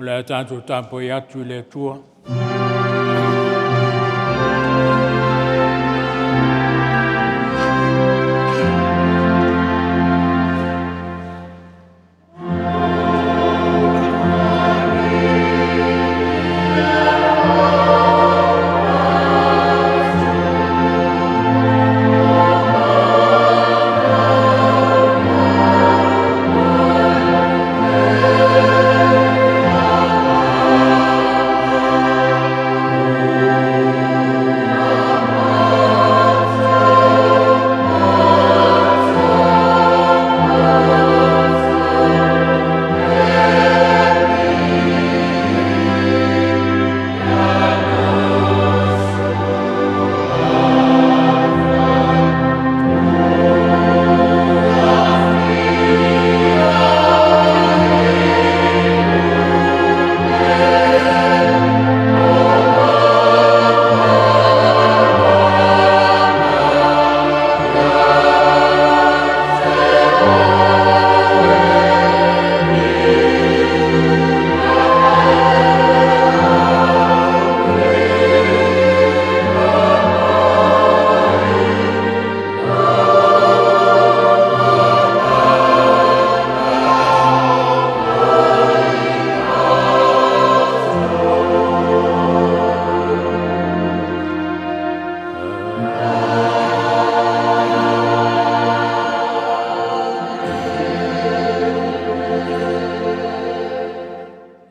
O le tātou tāpoi atu le atua.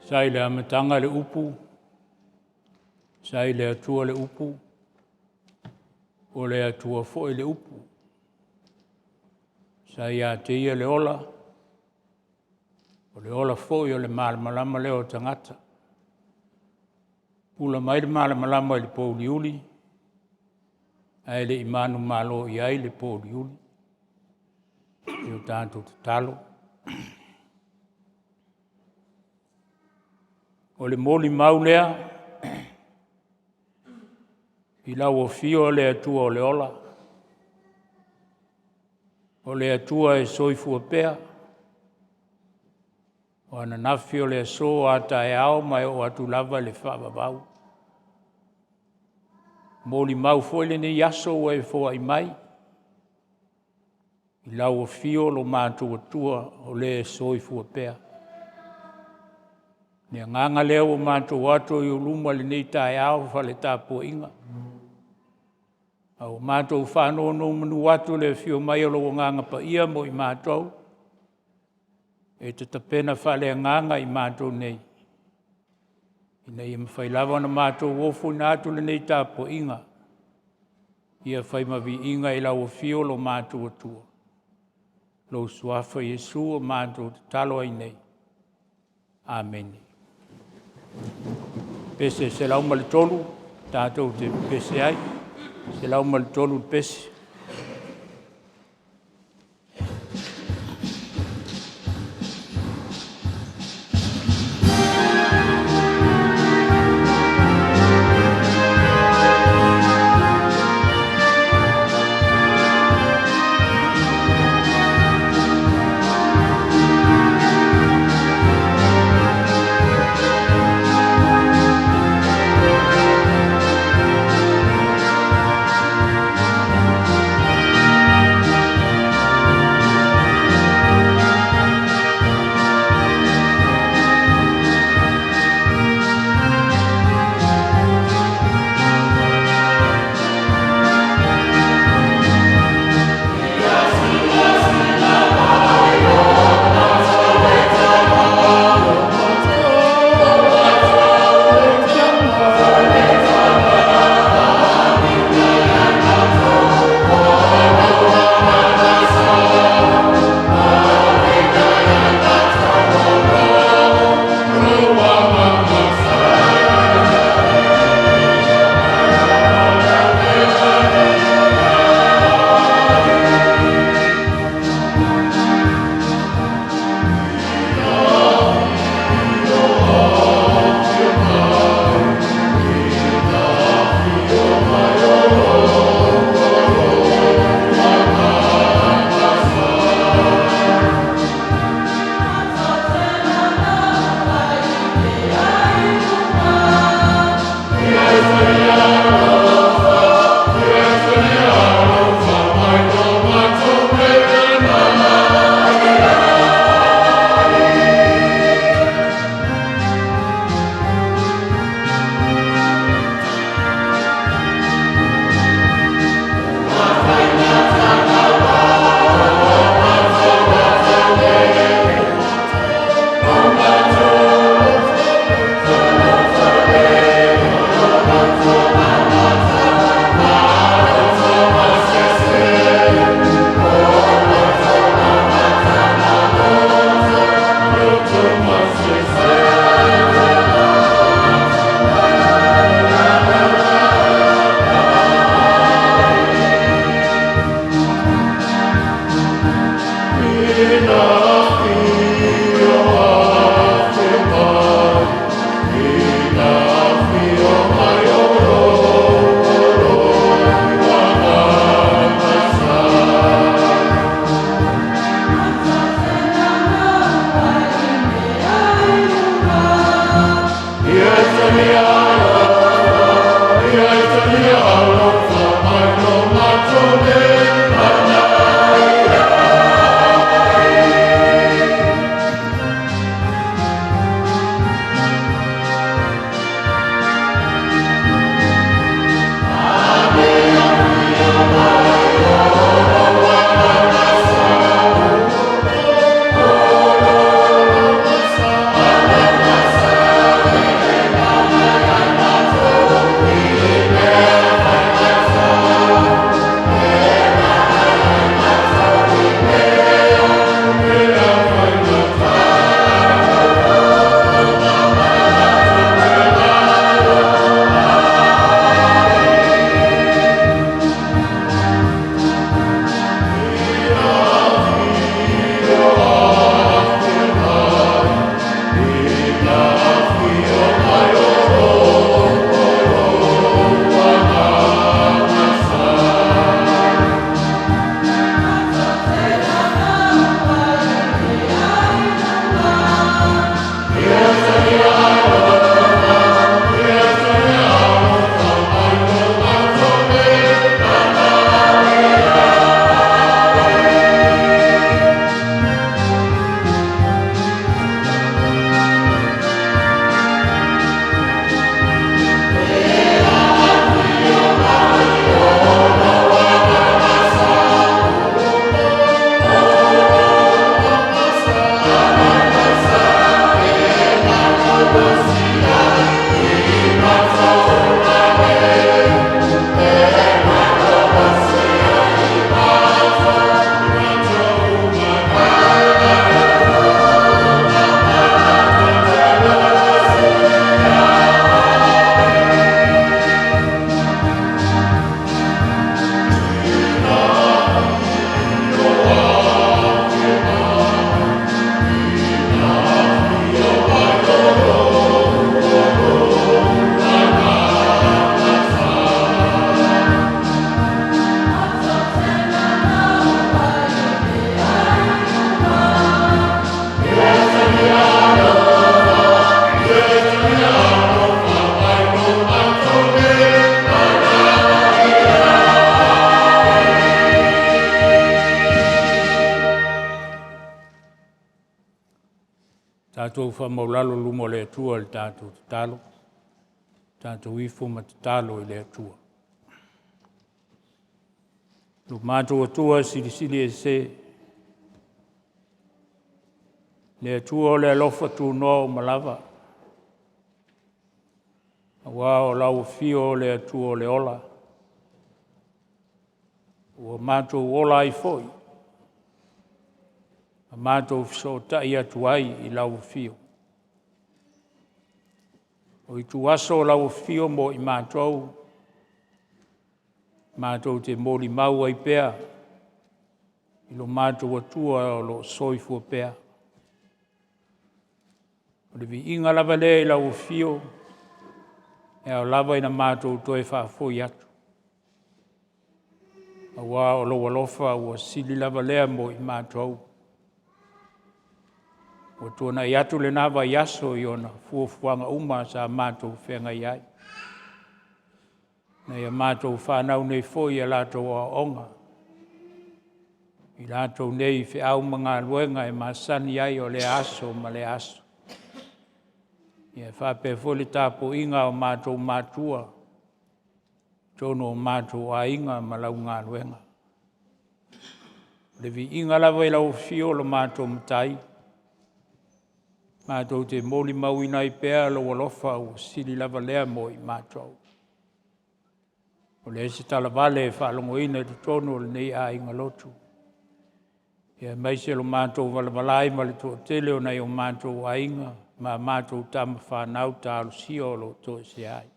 Sai le amatanga le upu, sai le atua le upu, o le atua fo'i le upu. Sai a te ia le ola, o le ola fo'i o le malamalama leo tangata. Pula mai le malamalama i le pouliuli, ai le imanu malo i ai le pouliuli, i o tātou te talo. O le moli mau lea, i lau o fio le atua o le ola. O le atua e soifua pea. O ana nafi o le aso a Taea'o mai o atu lava le whaavavau. Moli mau foi le ne yaso o e foa i mai. I lau o fio lo mātua tua o le soifua pea. Ni nganga leo o mātou watu i uluma le nei Taea'o whale tāpua inga. Au mātou whanau no manu watu le fio mai o lo nganga pa ia mo i mātou. E te Tapena Fa'aleagaga i mātou nei. I nei mawhailawa na mātou wofu na atu le nei tāpua inga. Ia whaimawi inga i lau o fio lo mātou atua. Lo suafa Yesu o mātou te talo ai nei. Amen. Pese se lauma le tolu, tātou te pese ai, se lauma le tolu pese. Tātou whamaulalo lumo le atua le tātou tatalo. Tātou ifo ma tatalo i le atua. Lu mātou atua sili e se. Le atua o le alofa tu no malava. Awa o lau fio le atua o le ola. Ua mātou ola i foi. A mātou fesoatai atu ai i lau fio. O i tu aso lau fio mo i mātou. Mātou te mori mau ai pea. I lo mātou atua o lo soifua pea. O le vi inga lava le i lau fio. E au lava ina mātou toe whaafoi atu. Awa o lo walofa ua sili lava lea mo i mātou. O tuana i atu le nawa i aso i ona fuafuanga uma sa mātou whenga iai. Nei a mātou whanau nei foi a lātou a onga. I lātou nei whi au mga luenga e masani ai o le aso ma le aso. Ia whape foli tāpo inga o mātou mātua. Tono o mātou a inga ma lau ngā luenga. Le vi inga lawa i lau fio lo mātou mtai. Mātou te moli mauina i pēa lo walofa o sili lava lea mo i mātou. O le esi tala vale e whaalongoina te tono le nei a inga lotu. Ia maise lo mātou valavalai ma le tō tele o nei o mātou a inga ma mātou tama whanau ta alusio lo tō se ai.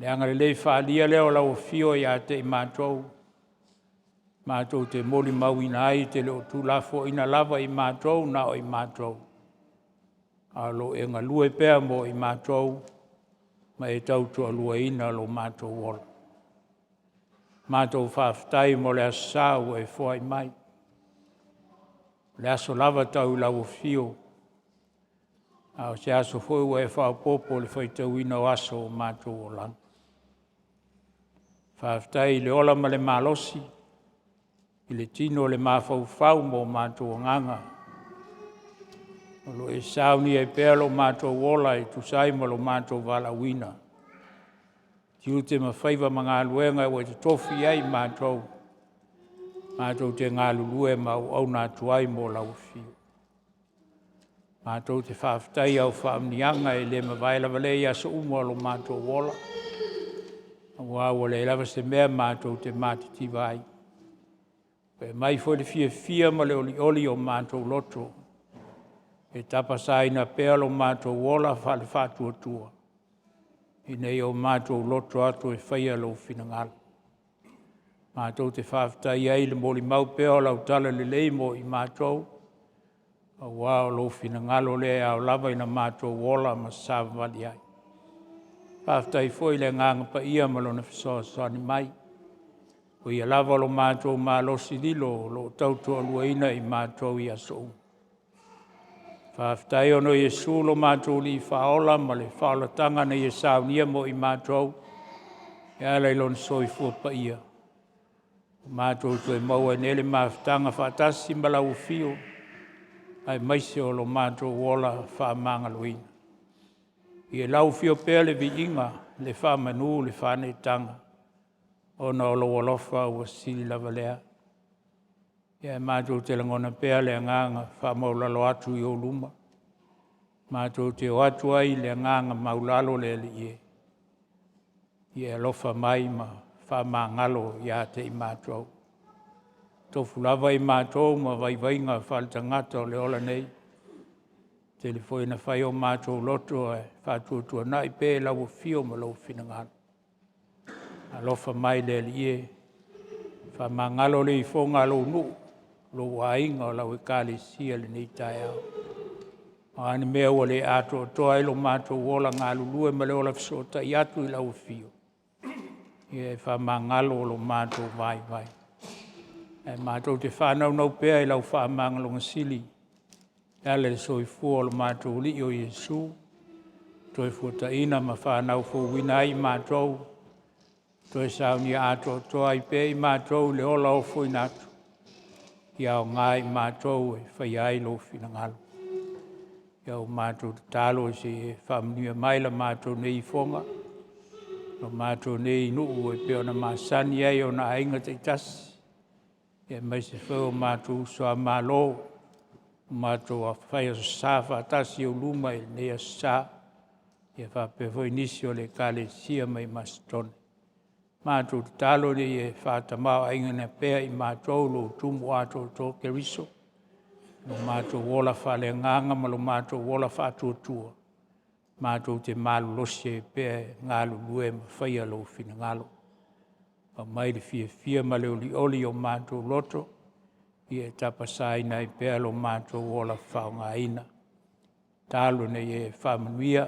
Le anga le lei whaalia leo lau fio i a te i mātou. Mātou te moli mauina ai te leo tūlafo ina lava i mātou na o i mātou. Alo e ngā lue pēa mo i mātou, ma e tautua lua ina lo mātou ola. Mātou whaafitai mo le asau e whai mai. Le aso lava tau i lau fio. Ao se aso whoi e whaapopo le Faitoto'a o aso o mātou o lang. Whaafitai le ola ma le malosi. I le tino le mawhauwhau mo mātou nganga. O lo e sauni e pēa lo mātou ola e tusai mo lo mātou walawina. Tiu te mawhaiva mga luenga o e te tofi ai mātou. Mātou te ngā lulue mau au nā tuai mo lau fio. Mātou te whaafitai au whaamnianga e le mawaila wale i aso umo lo mātou ola. Wa le lava se mea mātou te mātitiva ai. Pe mai foi le fia ma le oli o mātou loto. E tapasaina pēa lo mātou ola whale whātua. I nei o mātou loto atu e whaia lo whinangala. Mātou te whaafitai ai le moli mau pēa o lau tala le leimo i mātou. A wao lo whinangalo le au lava ina mātou ola ma sāwali ai. Whaafitai foi le nganga paia ma lo na Fesoasoani mai. O ia lava lo mātou mālosi lilo lo tautua luaina i mātou i aso. Whaafitai ono Iesu lo mātou li whaola ma le whaolatanga na i saunia mo i mātou. E ala ilon soifua paia. Mātou tue maua nele mawhitanga whaatasi ma lau fio. Ai maise o lo mātou ola whaamanga luina. I e lau fio pēa le vi inga le whaamanu le whanetanga. Ona o lo walofa ua sili lava lea. Ia mātou te langona pēa le nganga whamaulalo atu i o luma. Mātou te o atu ai le nganga maulalo le ie. Ia lofa mai ma whamangalo ia te i mātou. Tofu lava i mātou ma vaivainga whaletangata o le ola nei. Telefoina whai o mātou loto e whātuatua nai pē lau fio ma lau whinangana. Alofa mai le ie, whamangalo le i whonga lo nu, lo wainga o lau e kāle sia le nei tai au. Ani mea ua le ato toa ilo mātou wola ngā lulue ma le ola fisota i atu i lau fio. Ia e whamangalo lo mātou vai. E mātou te whanau nau pēa i lau whamangalo ngasili. Ia le soifua lo mātou li o Iesu. Toi Fuataimi ma whanau fōwina i mātou. Toi Sauniga ato toa i pē i mātou le ola o fōinatu. Ia o ngā i mātou e whai ai lo whina ngalo. ia o mātou te talo se whamanua mai la mātou nei fonga. No mātou nei nuu e peo na māsani ai o na ainga te tasi. Ia mai se whau mātou soa mālo, mātou a whai o sa whatasi o luma i nea sa. Ia whapewhoi nisi o le kale sia mai masitone. Mātou te talo ni e whatamau ainga na pea i mātou lo tumu ato tō ke riso. No mātou wola whaleagaga ma lo mātou wola whaatuatua. Mātou te malolosi e pea ngā lulue ma whaia lo finangalo. Pa mai le fia ma le oli o mātou loto, i e tapasaina i pea lo mātou wola whaongaina. Talo nei e whamanuia,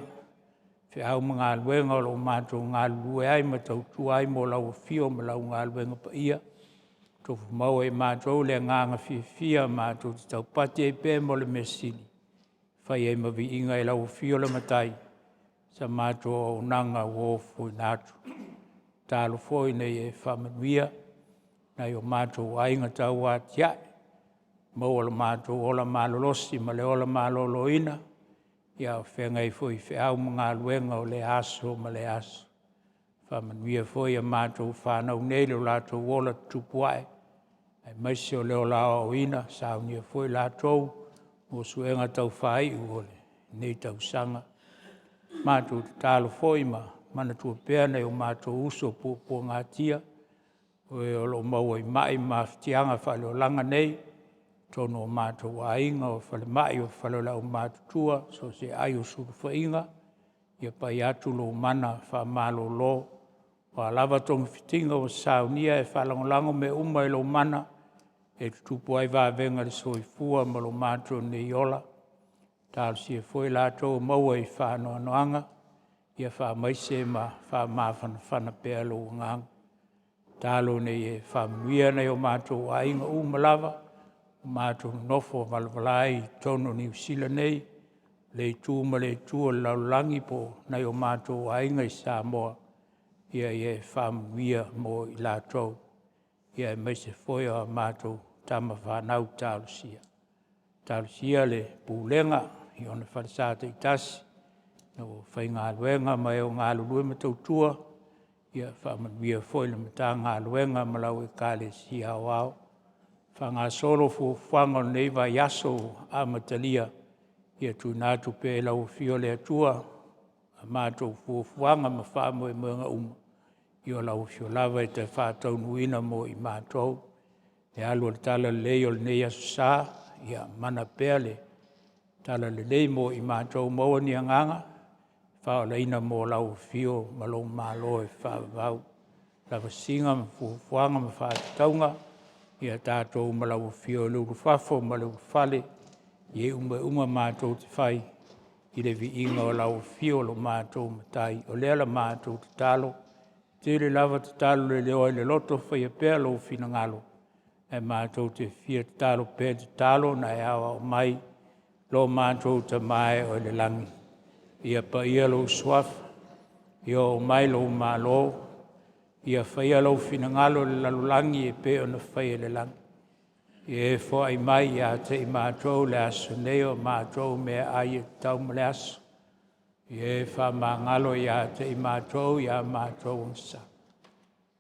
fe au mga luenga o lo mātou ngā lulue ai ma tautu ai mo lau fio ma lau ngā luenga pa ia. Tofu mau e mātou le nganga fia mātou te taupati e pē mo le mesili. Whai e mawi inga e lau fio le matai. Sa mātou o nanga wofu nātu. Tālo foi nei e whamanuia. Nei o mātou ainga tau a tiai. Mau o la mātou o la malolosi ma le o la maloloina. Ia o whenga i foi whiau mga luenga o le aso ma le aso. Whamanuia foi a mātou whanau nei le o lātou wola tupuai. Ai maisi o leo lao ina, saunia foi lātou, o suenga tau whai uole, nei tau sanga. Mātou te talo foi ma, mana tua pēa nei o mātou uso po ngā tia, o e o lo maua i mai ma whitianga whale o langa nei, tono o mātou a inga o whale mai o whale lau mātou tua, so se ai o suru whainga, ia pai atu lo mana Faimalo lo, o a lava tonga whitinga o Saunia e whalangolango me uma i lo mana, e tupu ai venga le soifua ma lo mātou nei ola. Tālu si e foi lātou maua i whānoa noanga, ia whāmaise ma whāmawhana pēa lo ngang. Tālu nei e whāmuia nei o mātou a inga umalawa, o mātou nofo valvalai tono New Zealand nei, le tū ma le tū laulangi po nei o mātou a inga i Samoa, ia e whāmuia mo i lātou, ia e maise foi o mātou tama whanau tālusia. Tālusia le pūlenga, i ona wharisāta i tasi, no whai ngā luenga mai o ngā lulue matautua, ia whamanuia foi le mata ngā luenga malau e kāle si A'oa'o. Wha ngā solo fuanga nei vai aso a matalia, ia tu nātu pē lau fio le atua, a mātou fuanga ma whāmo e mga uma. Io lau fio lava e te whātau nuina mo i mātou, e alu le tala leo le nei aso sā, ia mana pēle, tala le nei mo i mātou maua ni anganga, whao leina mo lau fio malo malo e whaavau. Lava singa ma fuanga ma whaataunga, ia tātou ma lau fio luru whafo ma luru whale, ie uma mātou te whai, i le vi inga o lau fio lo mātou matai, o lea la mātou te talo, te le lava te talo le leo e le loto whai a pēa lo fina ngalo. E mātou te fia te talo pē te talo na e awa o mai, lo mātou te mai o le langi. Ia pa ia lo suaf, ia o mai lo malo, ia whaia lo fina ngalo le lalulangi e pē o na whaia le langi. Ia e fo ai mai ia te i mātou le aso neo mātou me ai e tau ma le aso. Ia e wha mā ngalo ia te i mātou ia mātou nsa.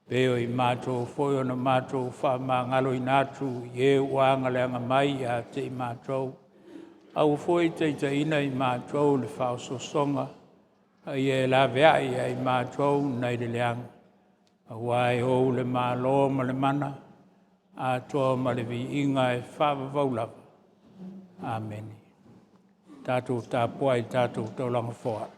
Peo i mātou foi o na mātou wha mā ngalo i nātu i e uanga leanga mai ia te i mātou. Au foi te ina i mātou le whao sosonga, i e la vea i mātou nei le leanga. A wai o le mālo ma le mana, a toa ma le vi inga e whawa vaulava. Amen. Tātou tāpua i tātou taulanga whoa.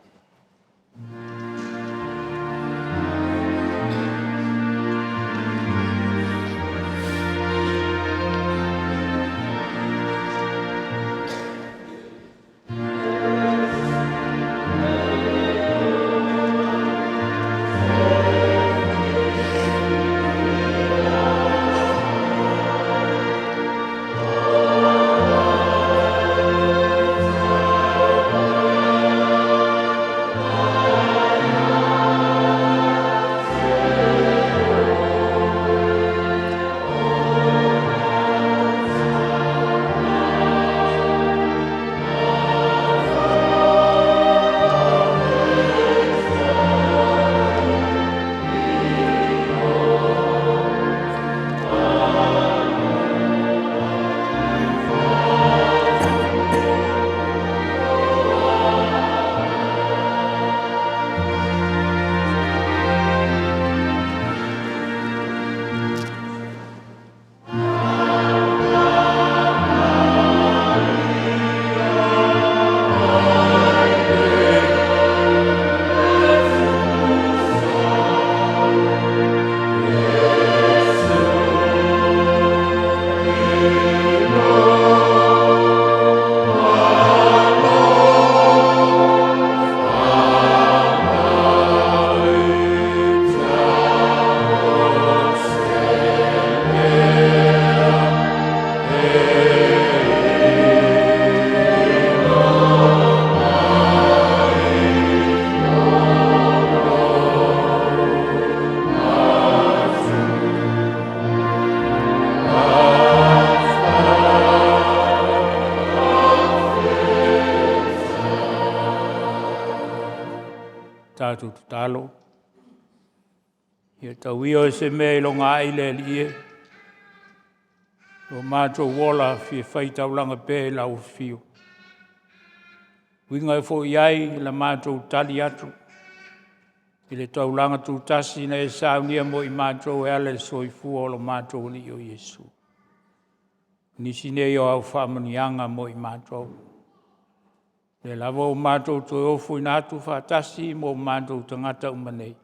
mātou talo. Ia tauia o se mea I longa aile lie. O mātou wola fie whaitaulanga pē lau fio. Winga e fo iai la mātou tali atu. I le taulanga tu tasi na e saunia mo I mātou e ale soifua o lo mātou ni o Yesu. Nisi ne o Aufa'i mo I mātou. Le lava o mātou to ofu ina atu whaatasi mo mātou tangata umanei.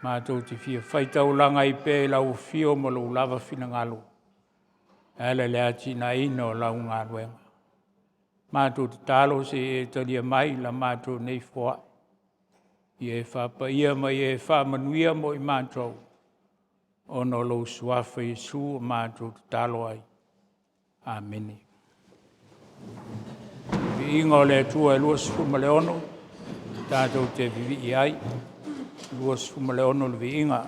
Mātou te fia whaitaulanga I pē lau fio mo lo lava fina ngalo. Ele le ati na ino lau ngā ruenga. Mātou te talo se e talia mai la mātou nei fua. I e whapaia mai e whamanuia mo I mātou. Ono lo suafa Yesu o mātou te talo ai. Amene. Vi inga o le atua e luas fumaleono. Tātou te vivi I ai. Luas fumaleono le vi inga.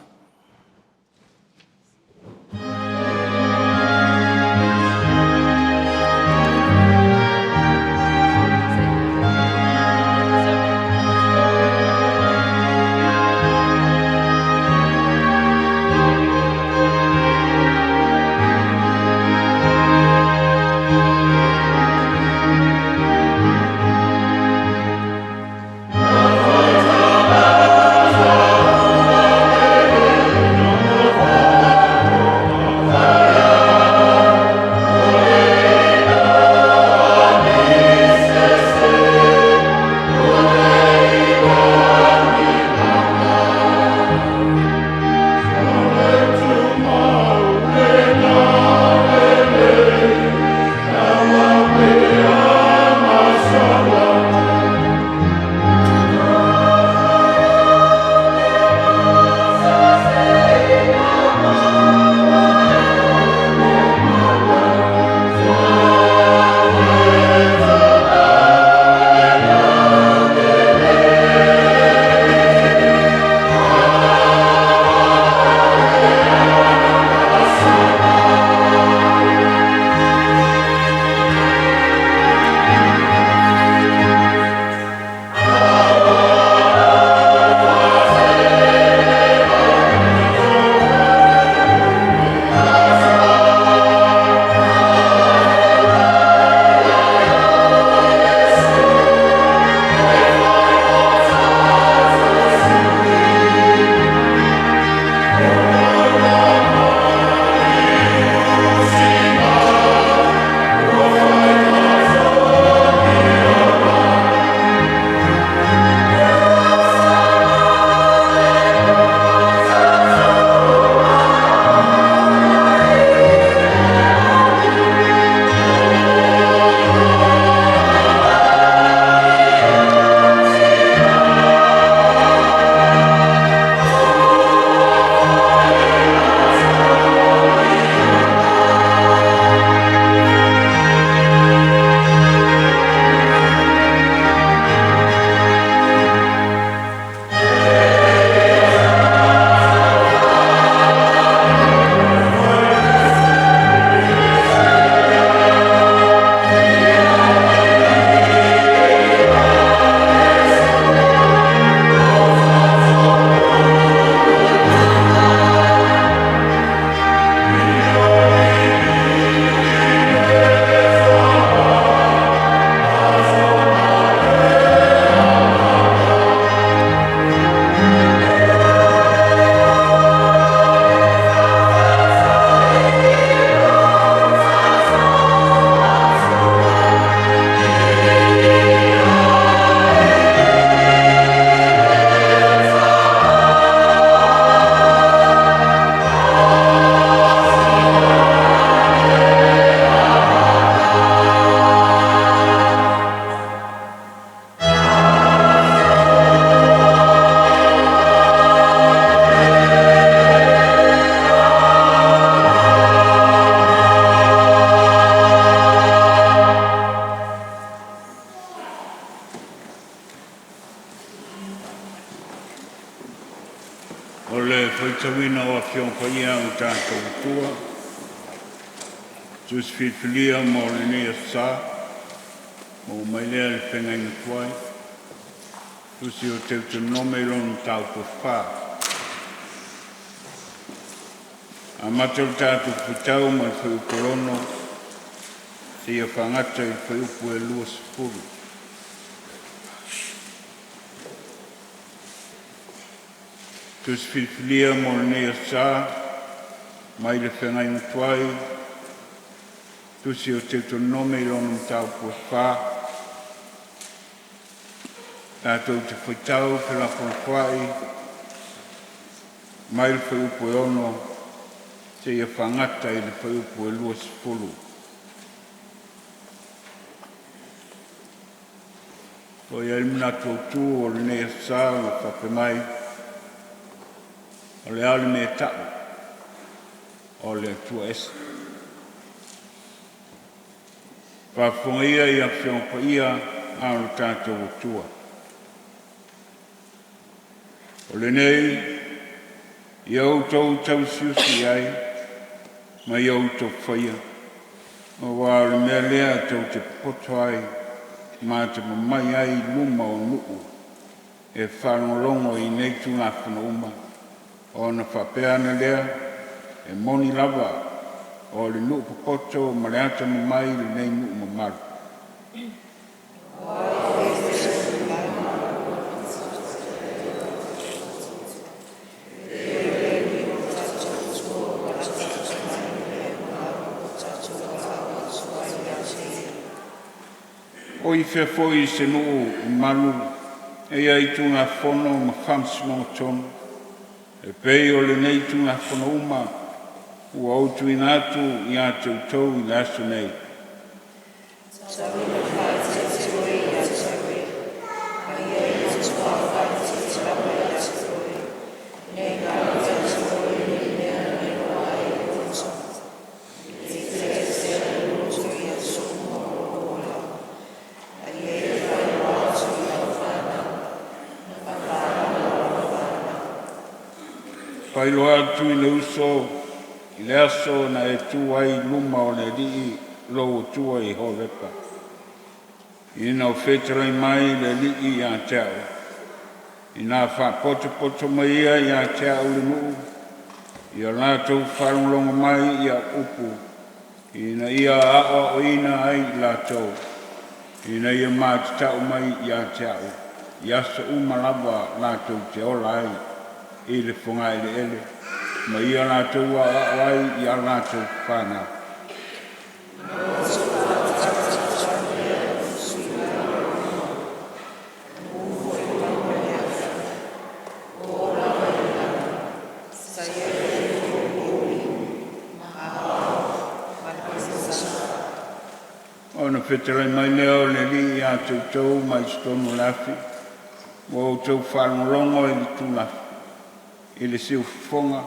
Faitauina o A'oa'o Paia o tātou tua. Tus whiwhilia mo le nea sā, mo mai lea le whengaina tuai. Tusi o te nome lonu tau po wha. A matau tātu putau mai whai ukorono, se ia whangata i whai upu e lua sepuru. Tusi whiwhilia mo nea sā, mai le whengai mutuai, tusi o te nome lonu tau po wha, tātou te whaitau pe la whai, mai le whai upu e ono, se ia whangata i le whai upu e lua sepuru. O ia imuna tōtū o le nea sā o whape mai, o le ale me ta'u, o le atua esa. Whafonga ia i a whiongpa ia a o tātou o tua. O le nei, i autou tau siusi ai, ma i autou whaia. O wā le mea lea tau te poto ai, ma te mamai ai luma o nuu, e whanolongo i nei tūna whana uma. O na whapeana lea, e moni lava, o le nuu popoto ma le ata mamai le nei nuu mamaru. O i whea fwoi se nuu malu, e ai tūna whono ma whamsino tonu, e pei o le nei tūna whono uma, ua autu ina atu i a tau i laso nei. Pailo atu i le uso, i le aso na e tu ai luma o le lii lo tua i horepa. Ina o whetara i mai le lii i a teau. Ina wha poto mai ia i a teau le nuu. I a lātou wharunglonga mai i a upu. Ina ia a'oa'o ina ai lātou. Ina ia mātatau mai i a teau. I asa umalava lātou te ola ai. I le whungai le ele. Ma ia lātou ai i a lātou whānau. Ona whetara mai leo le li i a tau mai stonu lafi. Mo tau whanolongo i le tūlafi. I le siu fonga,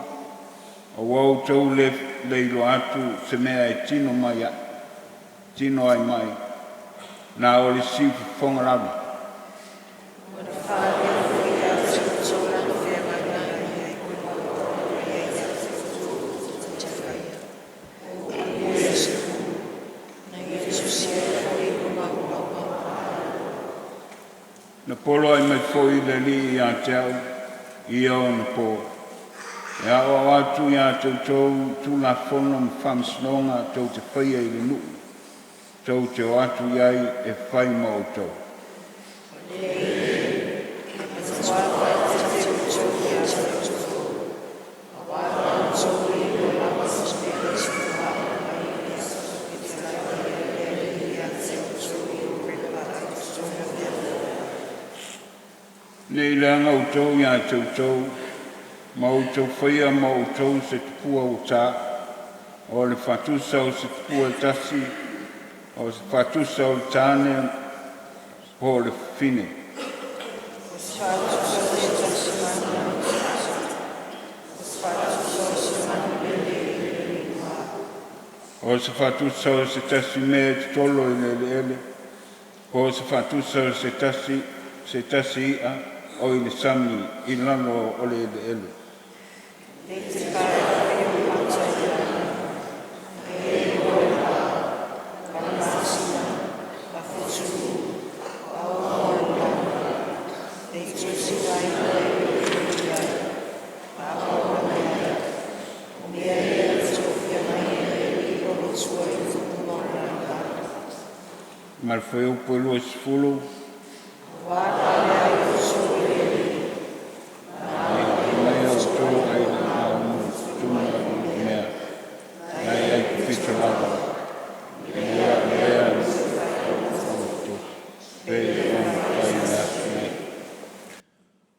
o wau tau le leilo atu se mea e tino mai a, tino ai mai, nā o le siu fonga rabi. Na polo ai mai foi le li i a teau, ia o na po. E awa atu i a tau tūna whono ma whamsinonga tau te whaia i le nuu. Tau te o atu iai e Faimalo tau. Nei langa o tau i a tau, ma o tau whaia ma o tau se te pua o tā, o le whatusa o se te pua tasi, o se whatusa o tāne, o le whine. O se whatusa o se tasi mea te tolo i le ele, o se whatusa o se tasi ia, o i le sami i lano o le ele. Malfeu pulu esfulu. MEA Toea'ina tuma MEA. Ai pitolaga. MEA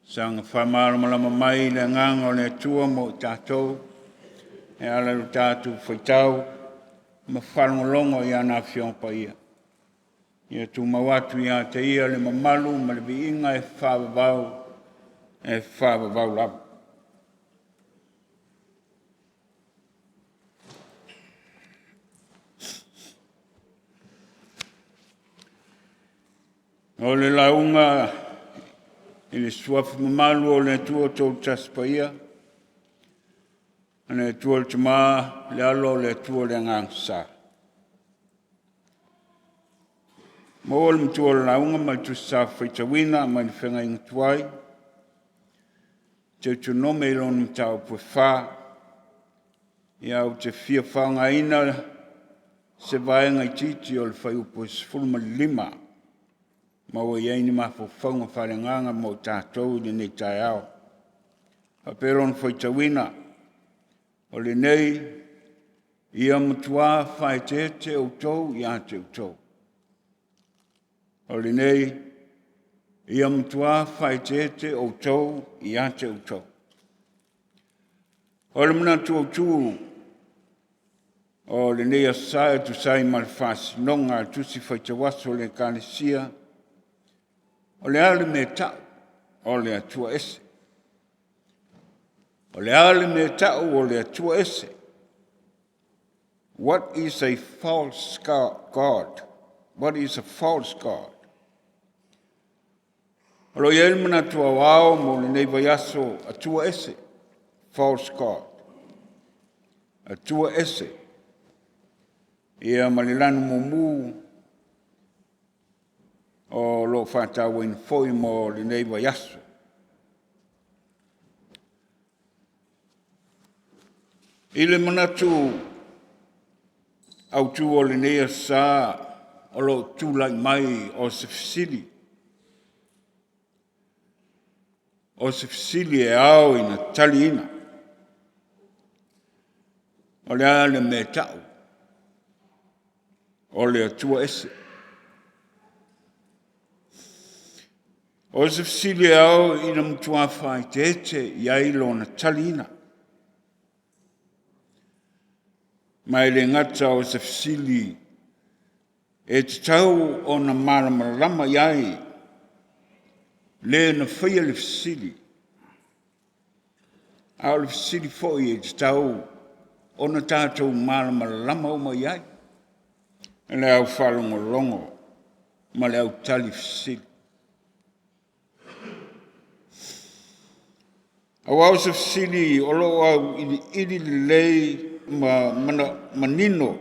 Sang Faimalo malama mai le ngango le tua mo tātou. E ala lu tātou whaitau. Ma whalongolongo i ana whiong paia. Ia tu mawatu ia te ia le mamalu ma le biinga e whāwawau. E whāwawau lau. O le launga i le suafu mamalu o le tua tau taspaia. Le tua le tuma le alo le tua le ngangsa. Mo o le mtua le launga ma tu sa Faitauina ma le whenga inga tuai. Te tu nome ilon mtau pue wha. Ia au te fia whaunga ina se vaenga i titi o le whaiupo sifulma lima. Ma o iei ni mafo whaunga whalenganga mo tātou le nei tai au. A peron Faitauina. O le nei, ia mutua whae te o tau i a te o tau. O le nei, ia mutua whae te o tau i a te o tau. O le muna tu o tu, o le nei a sae tu sai mal whasi nonga tu si whaitawaso le kālesia, o le ale me tau, o le atua ese. O le ale me tau o le atua ese. What is a false god? What is a false god? O lo iel mana tua wao mo le nei vaiaso atua ese. False god. Atua ese. Ia malilanu mumu o lo whatau in foi mo le nei vaiaso. Ile manatu au tu o le nea sa o lo tu lai mai o se fisili. O se fisili e au ina taliina. O le ale me tau. O le atua ese. O se fisili e au ina mtua whai te ete iai lo na taliina. Mai le ngata o se fisili e te tau o na marama iai le na whaia le fisili. Au le fisili foi e te tau o na tātou marama o mai iai. Le au whalongo longo ma le au tali fisili. Au au se fisili o lo au ili lei manino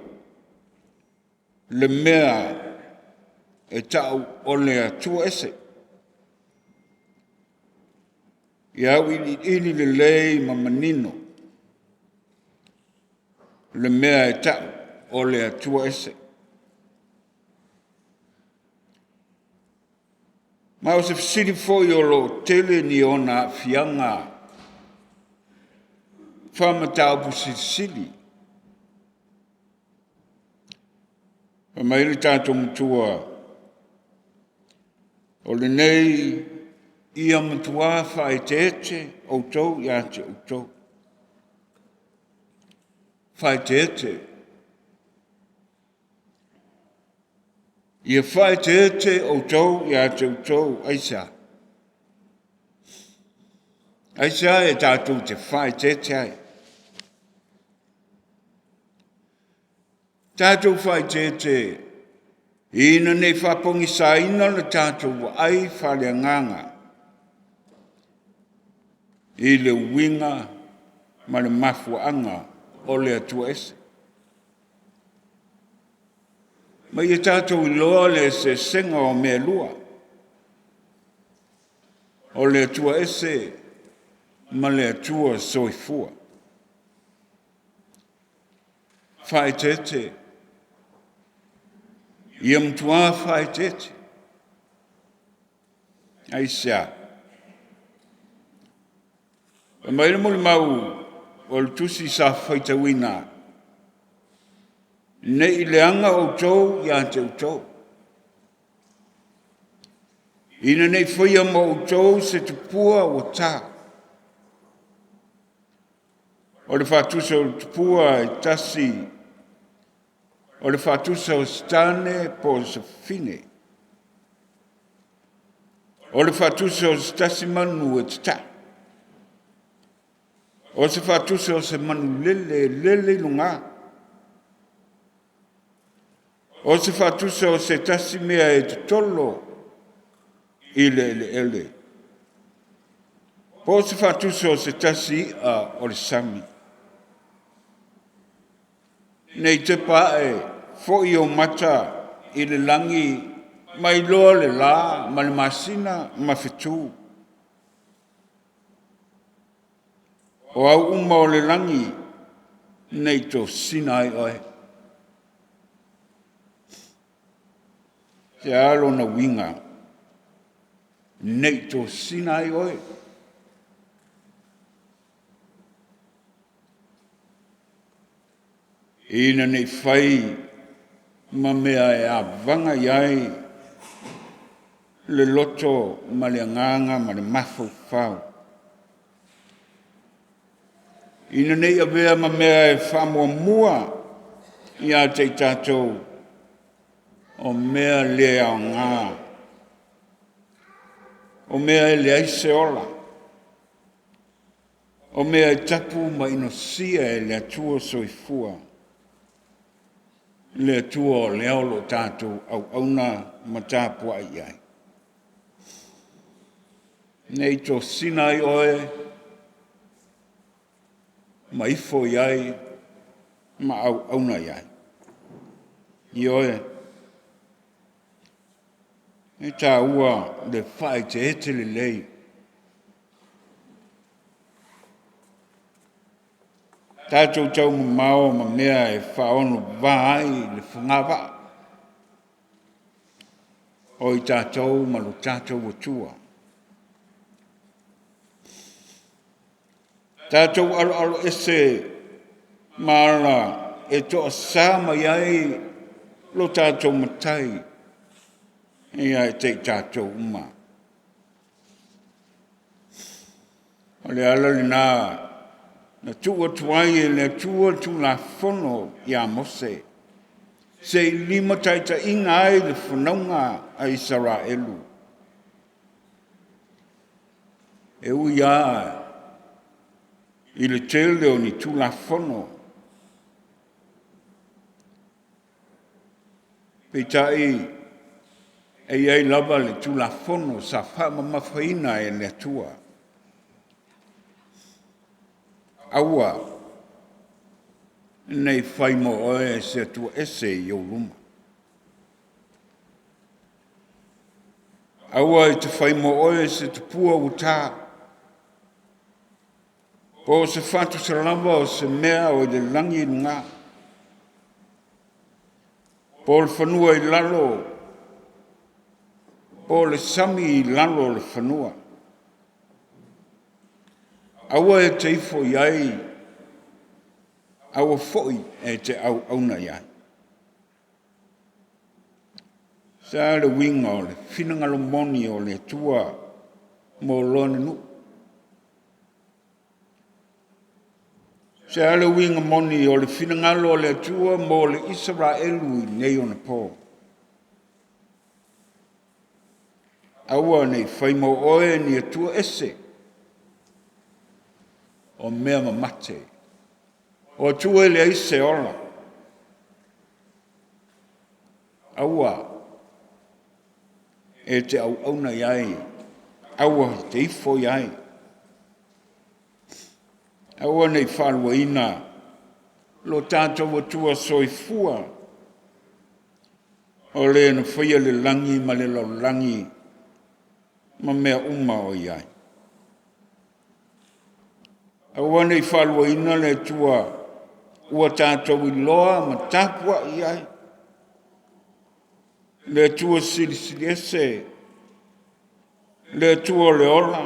le MEA e tau o le atua ese. Iau ili le lei manino le MEA e tau o le atua ese. Ma o se fisili foi o lo tele ni ona fianga whamatau pusisili. Mai le tātou mutua. O le nei ia mutua whae te ete o tau i ate o tau. Whae te ete. Ia whae te ete o tau i ate o tau aisa. Aisa e tātou te whae te ete ai. Tātou whai te te, ina nei whapongi sa ina le tātou ai whaleanganga. I le winga ma le mafuanga o le atua ese. Ma i tātou i loa le se senga o mea lua. O le atua ese ma le atua soifua. Whai te te. Ia mtua whae tete. Ai sea. Maile muli mau o le tusi sa faitauina. Ne i leanga o tau ia te utau. Ina nei whaia mo o tau se tupua o tā. O le whātusa o tupua e tasi. O le whātusa o stane po se fine. O le whātusa o stasi manu e tata. O se whātusa o se manu lele lunga. O se whātusa o se tasi mea e te tolo i le ele. O se whātusa o se tasi o le sami. Nei te pae, fo'i o mata i le langi mai loa le la, ma le masina, ma whetu. O au uma o le langi, nei to sinai oe. Te alo na winga, nei to sinai oe. Ina nei whai, ma mea e a vanga iai, le loto, ma le anganga, ma le mafau whau. Ina nei a vea ma mea e whamua mua, i a te tātou, o mea lea o ngā. O mea e lea ise ola. O mea e tapu ma inosia e lea tua soifua. Le tua o leolo tātou au auna ma tāpua iai. Nei tō sinai oe, ma ifo iai, ma au auna iai. I oe, e tā ua le whae te ete le lei. Tātou tau mao ma mea e whaono vāi le whangawa. O i tātou ma lo tātou watua. Tātou alo ese maara e toa sāma iai lo tātou matai. Ia e te tātou uma. O le ala le nā na tua tuai e le tua tu la fono ia mose. Se lima taita inga ai le whanaunga a Israelu. E ui a i le tele o ni tu la fono. Peitai e iai lava le tu la fono sa whama mawhaina e le tua. Aua, nei whaimo oe se tua ese i o luma. Aua e te whaimo oe se te pua utā. O se whatu se lava o se mea o le langi ngā. Po le whanua i lalo. Po le sami i lalo le whanua. Aua e te ifo iai, aua foi e te au auna iai. Sa le winga o le whinangalo moni o le tua mo lone nu. Sa le winga moni o le whinangalo o le tua mo le Israelu i nei ona po. Aua nei whaimo oe ni a tua ese. O mea mamate. O tua ele aise ola. Aua. E te au auna iai. Aua te ifo iai. Aua nei whalua ina. Lo tātou o tua soifua. O le na whaia le langi ma le lau langi. Ma mea uma o iai. Aua nei whalua ina le tua ua tātou i loa ma tāpua i ai. le tua sili ese, le tua le ola,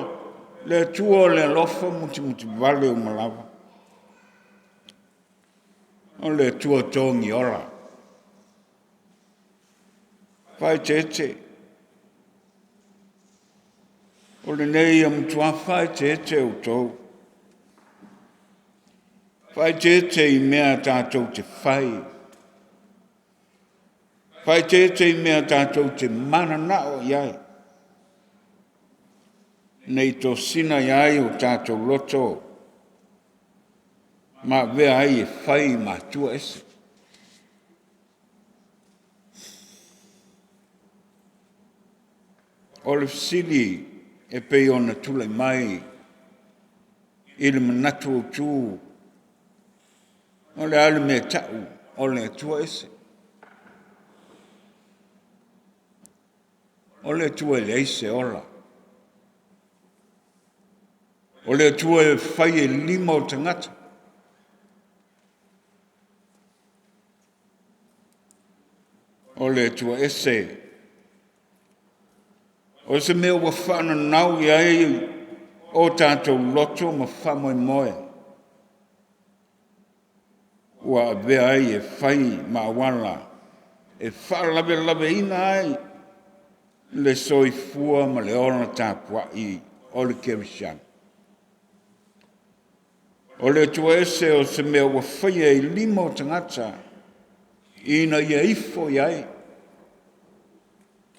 le tua le lofa muti vale o malava. O le tua tongi ola. Fai tete. O le nei am tua fai tete o tau. Fai tete I mea tātou te fai. Fai tete I mea tātou te mana nao iai. Nei tō sina iai o tātou loto. Ma vea ai e fai ma tua ese. O le fisili e pei ona tule mai. I le manatu o tū. O le ale me tau, o le tua ese. O le tua le ese ola. O le tua e fai e lima o tangata. O le tua ese. O se mea ua whana nau I ai o tātou loto ma whamoe moe. Ua vea ai e whai ma wala. E whalawe ina ai. Le soifua ma le ona tāpuai o le kerishan. O le tua ese o se mea ua whai e lima o tangata. Ina ia ifo iai.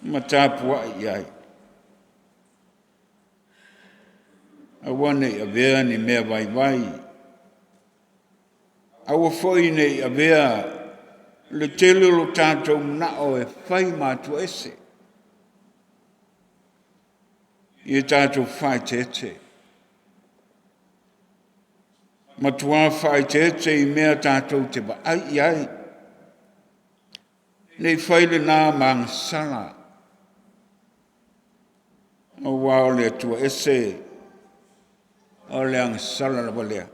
Ma tāpuai iai. Awane a vea ni mea vai. Awa foi nei a vea le tele lo tātou nao e whai mātua ese. I tātou whai tete. Matua whai tete I mea tātou te ba ai ai. Nei whai le nā maang sala. O wao le tua ese. O le ang sala la walea.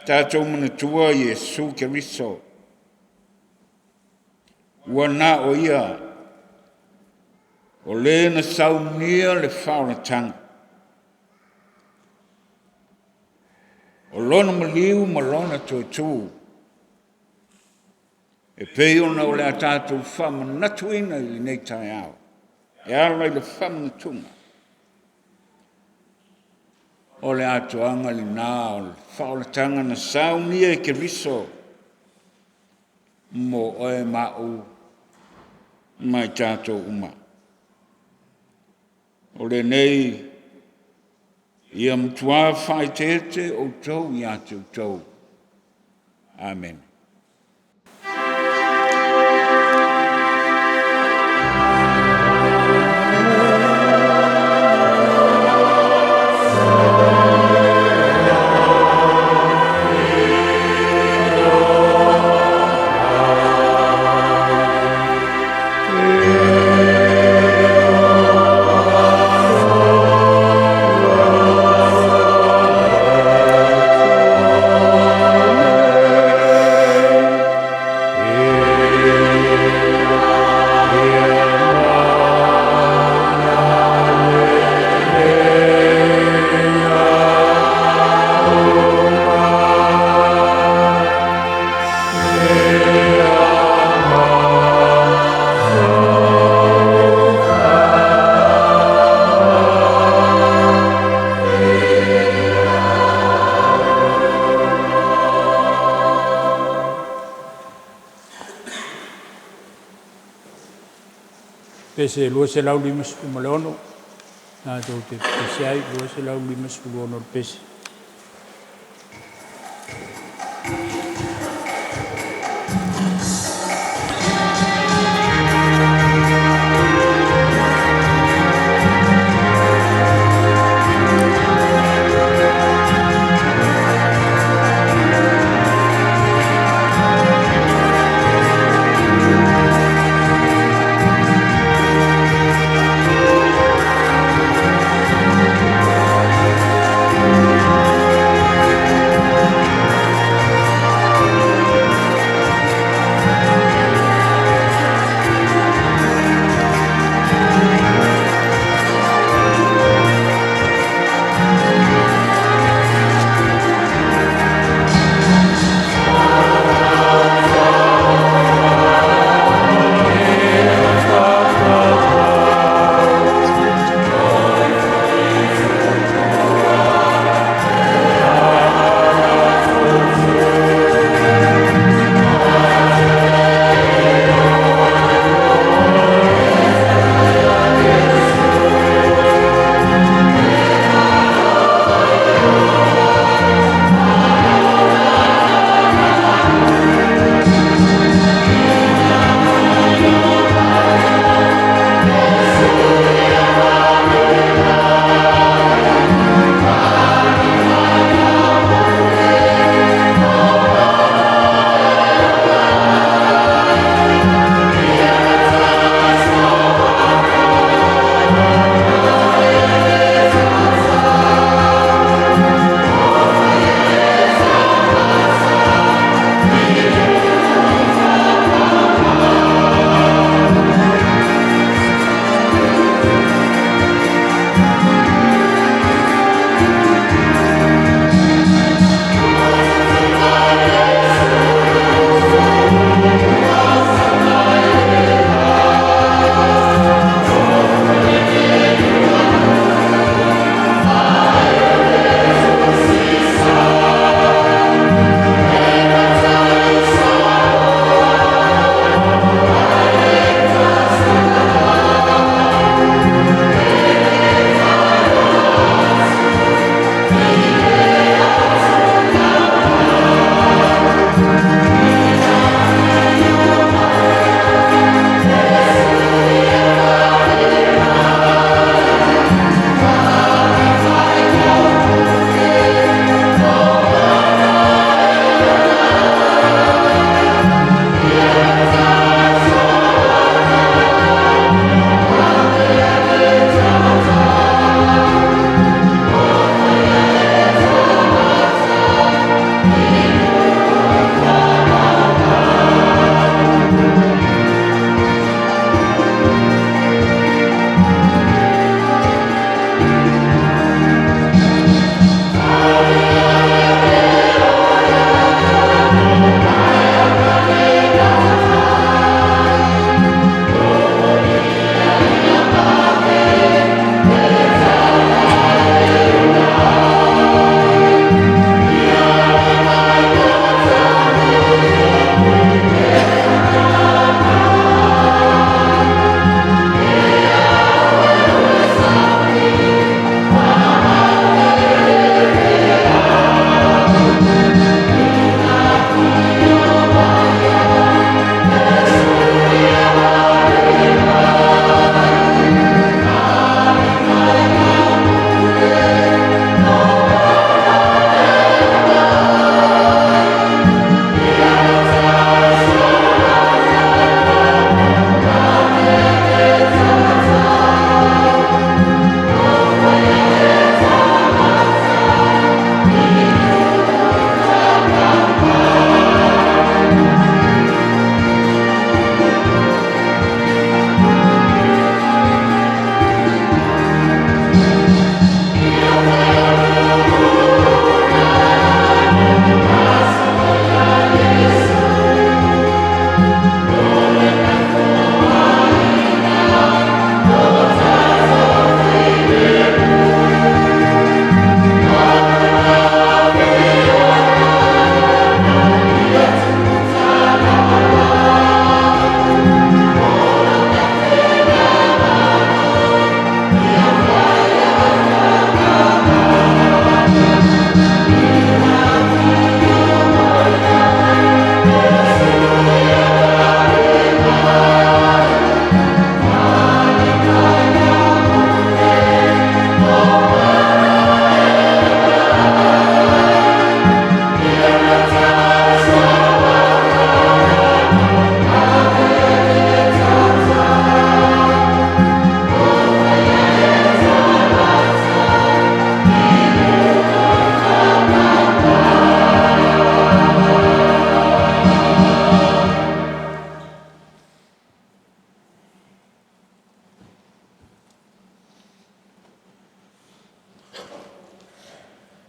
Tātou mana tua Iesu Keriso. Ua nā o ia. O le na saunia le whauratanga. O lona maliu ma lona tō. E pei ona o le a tātou whamanatuina I nei tai au. E ala I le whamanatunga. O le atoanga li nā o le whauratanga na saunia Keriso. Mo oe mau mai tātou uma. O le nei ia mtua whai tete o tau I atu tau. Amen. Pese lua se lau lima siku maleono. Nā tau te pese ai, lua se lau lima siku luono pese.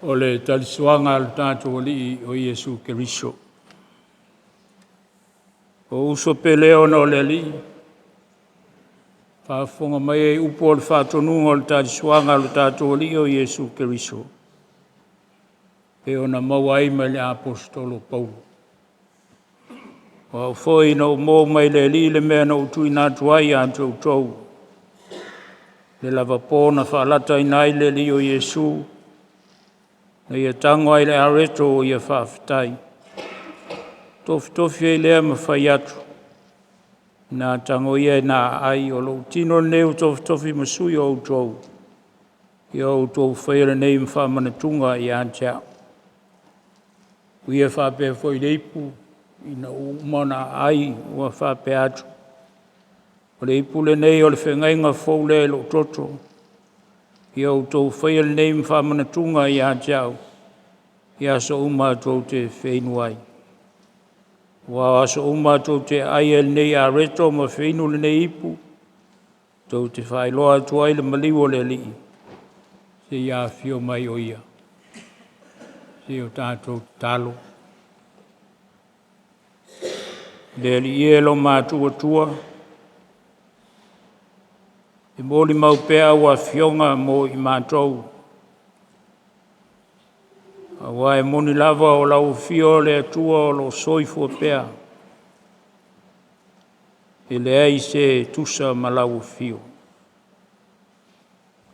o le talisuanga al tātou alii o Iesu Keriso. O uso peleo na o le alii, whaafonga mai e upo o le whaatonunga o le talisuanga al tātou alii o Iesu Keriso. E o na mawai mai le apostolo Paulo. O foi na o mō mai le alii le mea na utui nātu ai a tau. Le lava pōna whaalata inai le alii o Iesu, na ia tango ai le areto o ia whaafitai. Tofi e lea mawhai atu. Nā tango ia nā ai o lo tino neu tofi masui o utou. Ia o utou whaere nei mwhamanatunga i Aotearoa. Ia whape foi leipu, ina umana ai ua whape atu. O le ipu le nei o le whengainga fau le lo toto. Ia o tau whaia le nei mwhamanatunga i Aotearoa. Ia so umatou te whenuai. Wa aso umatou te ai le nei a reto ma whenu le nei ipu. Tau te whailoa tuai le maliwo le li. Se ia whio mai o ia. Se o tātou talo. Le li ielo mātua tua. E mōli mau pēa ua whionga mō i mātou. Awa e moni lava o lau fio le atua o lo soifua pēa. E le ai se tusa ma lau fio.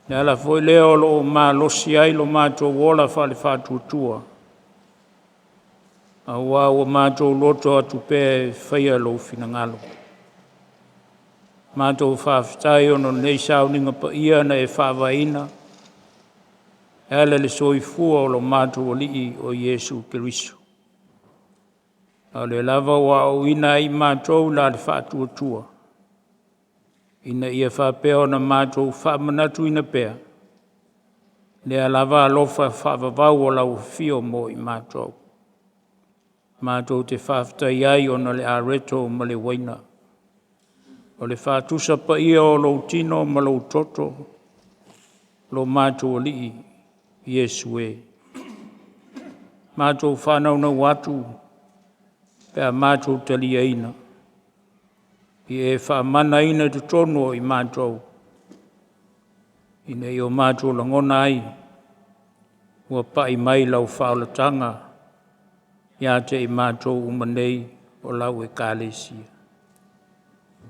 Ne ala foi leo lo mā losi ai lo mātou wola whale whātuatua. Awa o mātou loto atu pē whaia lo finangalo. Mātou whaafitai ono nei Sauniga Paia na e whaavaina. Ele le soifua o lo mātou alii o Iesu Keriso. A le lava o a'oa'ina i mātou la le whaatuatua. Ina ia whapea na mātou whaamanatu ina pea. Lea lava alofa whaavavau o lau fio mo i mātou. Mātou te whaafitai ai o na le areto ma le waina. O le whaatusa paia o lo tino ma lo toto. Lo mātou alii Iesu e. Mātou whanau na watu. Pea mātou taliaina. I e whaamana ina te tono i mātou. Ina i o mātou langona ai. Ua pai mai lau whaolatanga. Ia te i mātou umanei o lau e kālesia.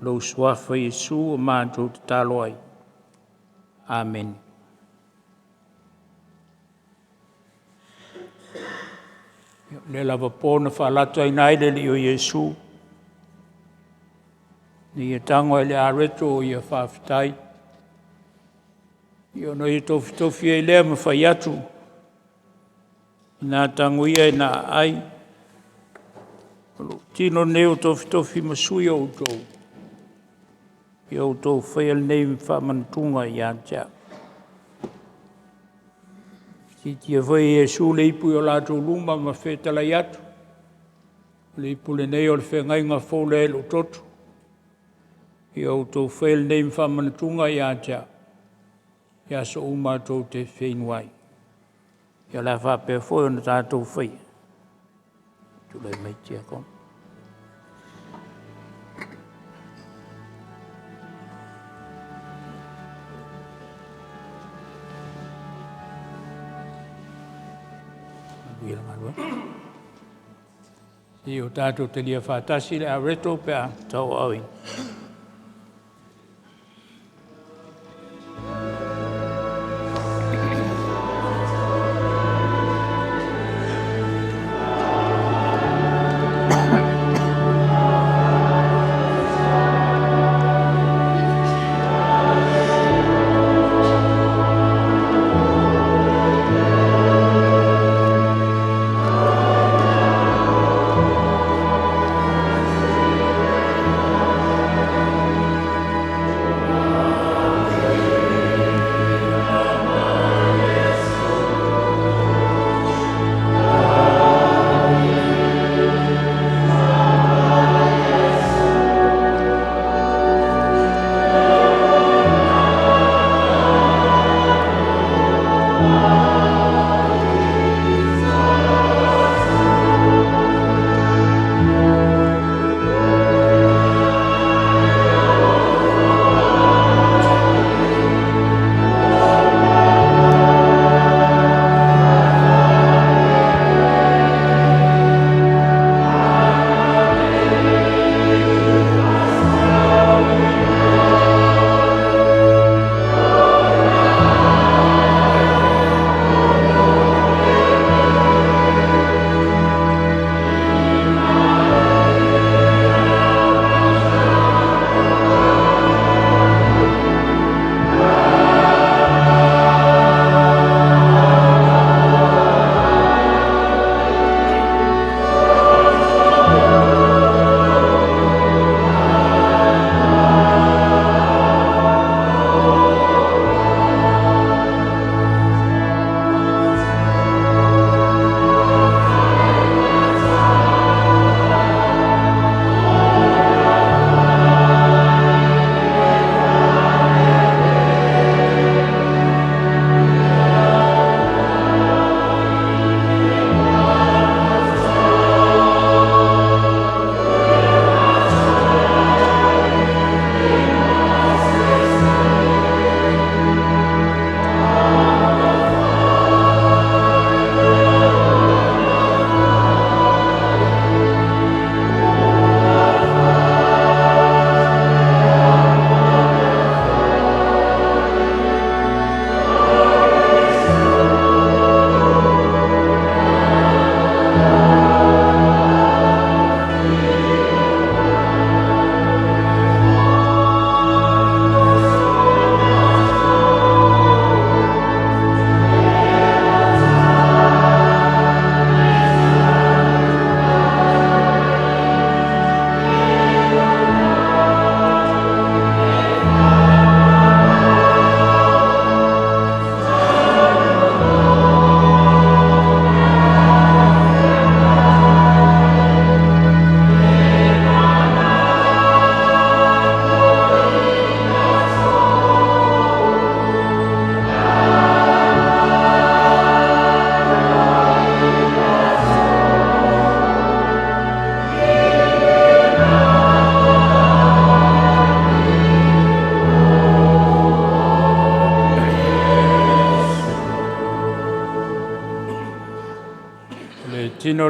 Lau suafa Iesu o mātou te talo ai. Amen. Le lava pōna whaalata inai le li o Iesu. Ni e tango e le areto o ia whaafitai. I ono i tofi e lea mawhai atu. Nā tango ia e nā ai. Tino neo tofi masui o utou. I o utou whaia le nei whamantunga i Aotearoa. Si tia vai Iesu le ipu o lātou luma ma whetalai atu. Le ipu le nei o le whengainga fau le lo toto. I o tau whael nei mwhamanatunga i Aotearoa. Ia so umātou te whenuai. Ia la whapea whoi o na tātou whai. Tūlai mai Tiakono. Si o tātou te lia whātasi le areto pēa tau aui.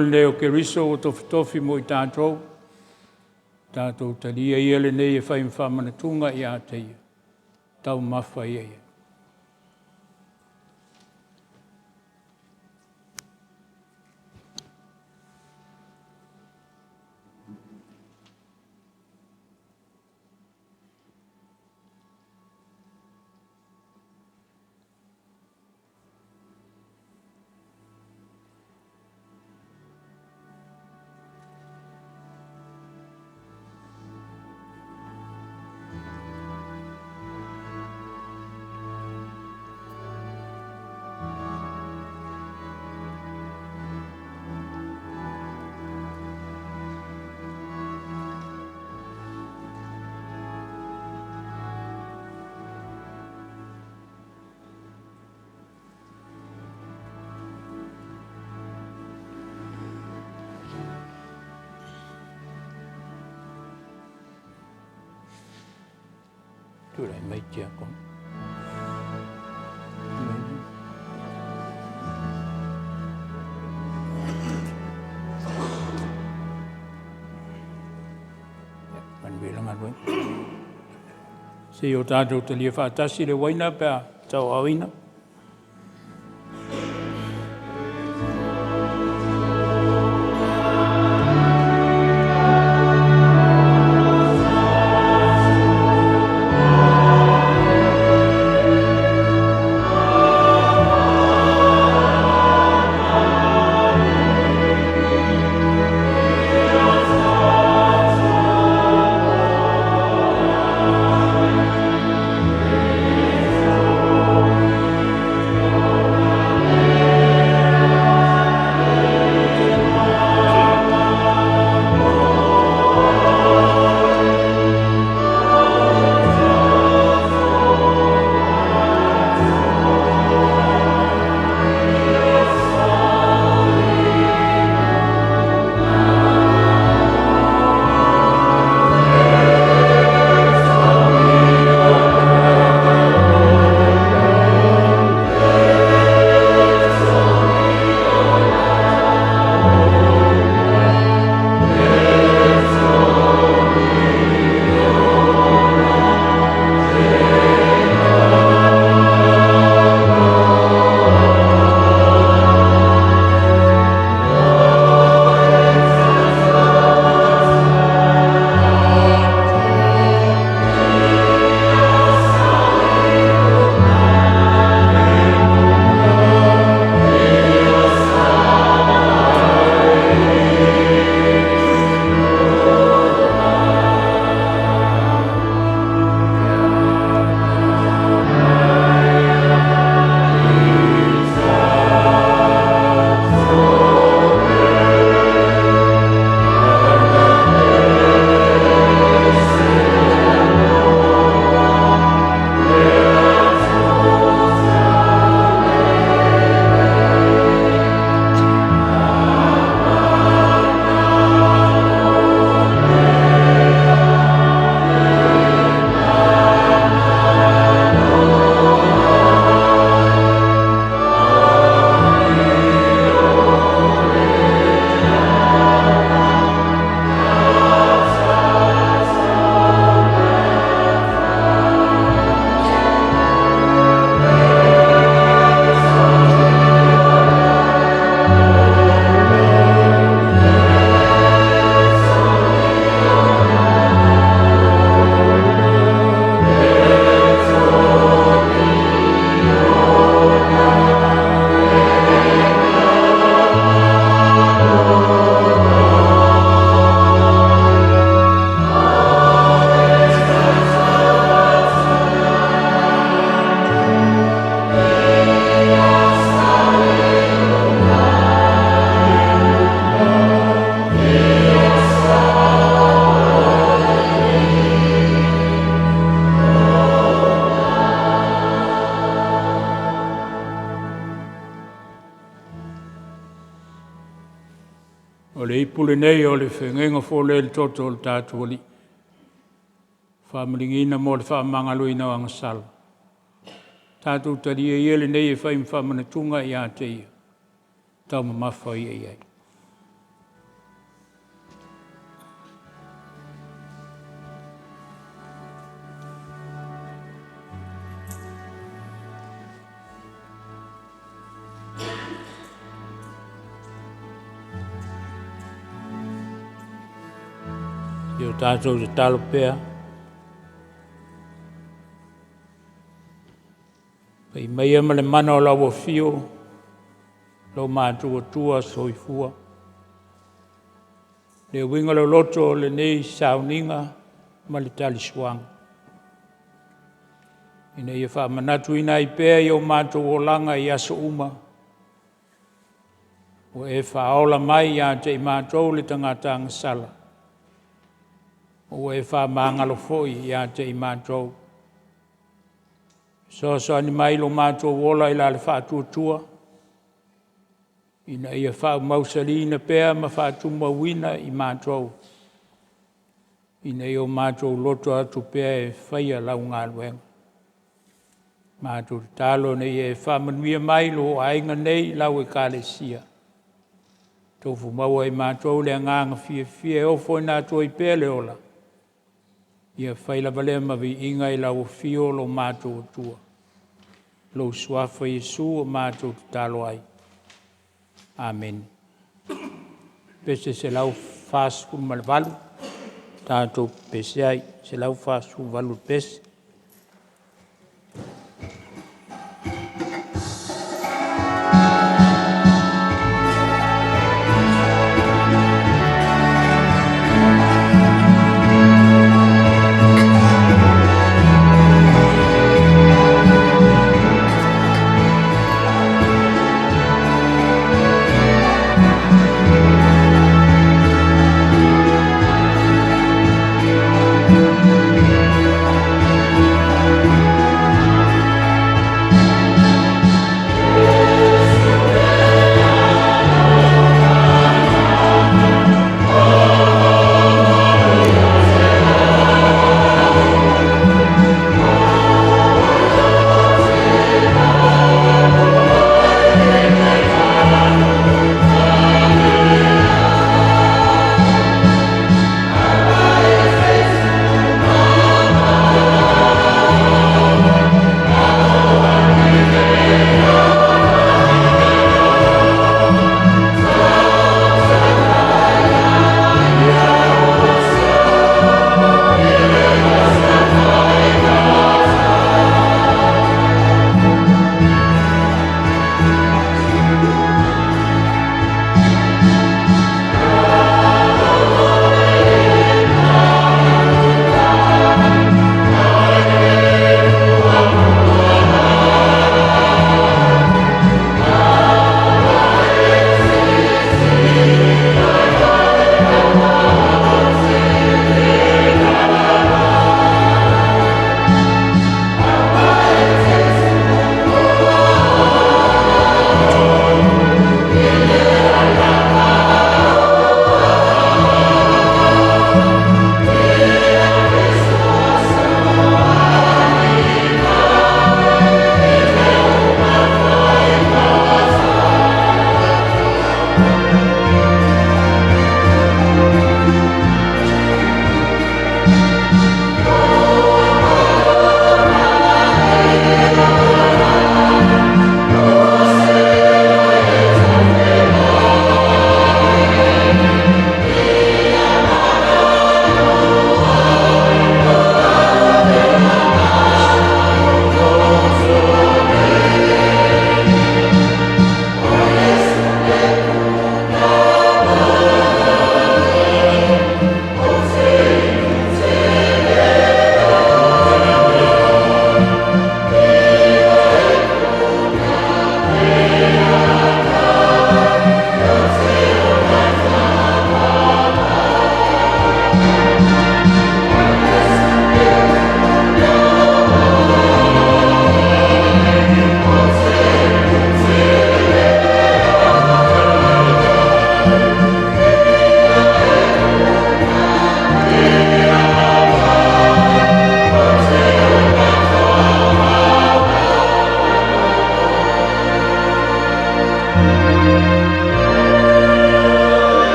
le o ke riso o tofi mo i tātou. Tātou talia ia le nei e whai mwhamana tunga i Aotearoa. Tau mawhai ia. Turai mai Tiakono. Bilang aku. Si o tātou te lia whātasi le waina pēr tau awina. O le ipule nei o le whengenga fōle le toto o le tātua li. Whamarigina mo le whamangaluina o angasala. Tātou taria ia le nei e whaim whamanatunga i Aotearoa. Tau mawhai ai ai. Yo tātou te talo pēr. Pei mai ama le mana o lawa fio, lau mātua tua soifua. Le winga le loto le nei Sauniga ma le Talisuaga. Ina ia whaamanatu ina i pēr i o mātua o langa i aso uma. O e whaola mai i ate i mātua le tangata ngasala. O e whaamangalo foi i ate i mātua. So ani Milo mātua wola i la le whaatuatua. Ina ia whao mausalina pēr ma whaatuma wina i mātua. Ina ia o mātua loto atu pēr e whaia lau ngā luenga. Mātua talo nei e whamanuia Milo o ainga nei lau e kālesia. Tofu maua i mātua le nganga fia o foi nātua i pēr le ola. Ia whaila vale ma vi inga i lau fio lo mātua tua. Lo suafa Yesu o mātua talo ai. Amen. Pese se lau fasu malvalu. Tātou pese ai se lau fasu valu pese.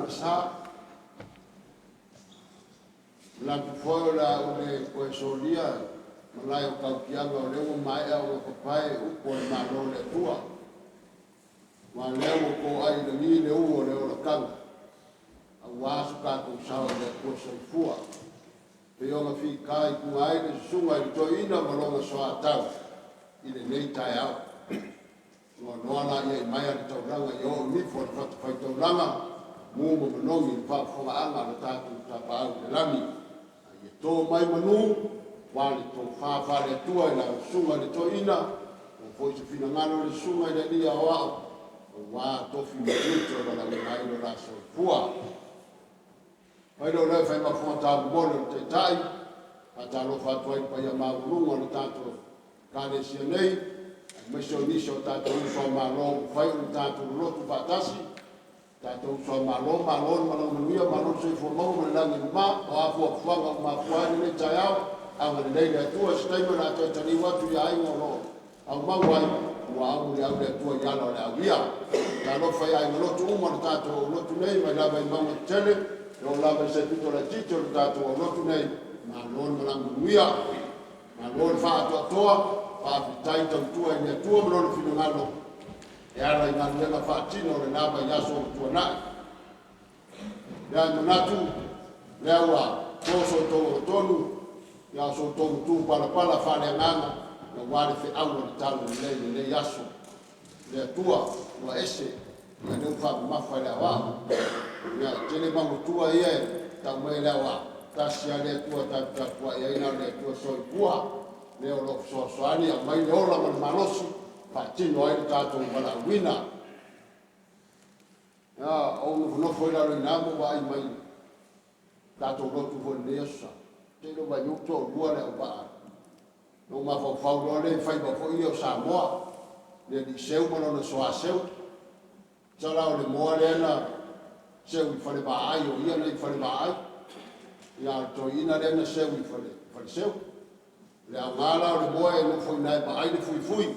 sa la foi la une coesolia malai o kaukianga o leo mai o papai o ko malo le tua ma leo ko ai le ni le o le o kanga a wasu ka ko sao le ko so fua pe o ma fi kai ku ai le sunga i Toea'ina malonga so atau i le nei tai au no noana ia i mai ali tauranga i o ni fo fa tauranga mo mo nomi fa fa anga le tatu tapa au le lami i to mai manu wale to fa le tua i la sunga le Toea'ina o foi se fina ngano le sunga i le dia A'oa'o wa to fi mito la mai lo la so fua ai lo le fa ma fo ta bolo te tai ata lo fa toi pa ia ma lungo le tatu kane sia nei meso niso tatu so malo fai un tatu lotu fatasi tatu so malo malo mia malo so fo mo le langi ma wa fo fanga ma fo ni tayao anga le le tua stai ma to tani watu ya ai ngolo au ma wai wa au le au le tua ya lo la via la lo fai ai lotu mo tatu lotu nei ma la vai ma tele lo la va se tutto la tito tatu lotu nei ma lo mia ma lo fa to Faafia tua ni tua mlo fino ngalo e ala i ngalo le fatino le naba yaso tua na ya manatu le wa so to tonu ya so to tu para fale nganga na wale fe au le talo le yaso le tua wa ese ya le fa ma fa le wa ya tele ma tua ye ta me le wa ta sia le tua ta wa ya ina le tua so bua Leoleo Fesoasoani a mai le ola man malosi fatino ai tato bala wina ya o no foi la ina mo vai mai tato lotu fo nesa te lo vai to bua le ba no ma fa lo le fai ba fo io Samoa le di seu mo no so a seu sala o le mo le na seu fa le ba ai o ia le fa le ba ai ya Toea'ina le na seu fa le seu le amala o le moe no foi nai ba ai le fui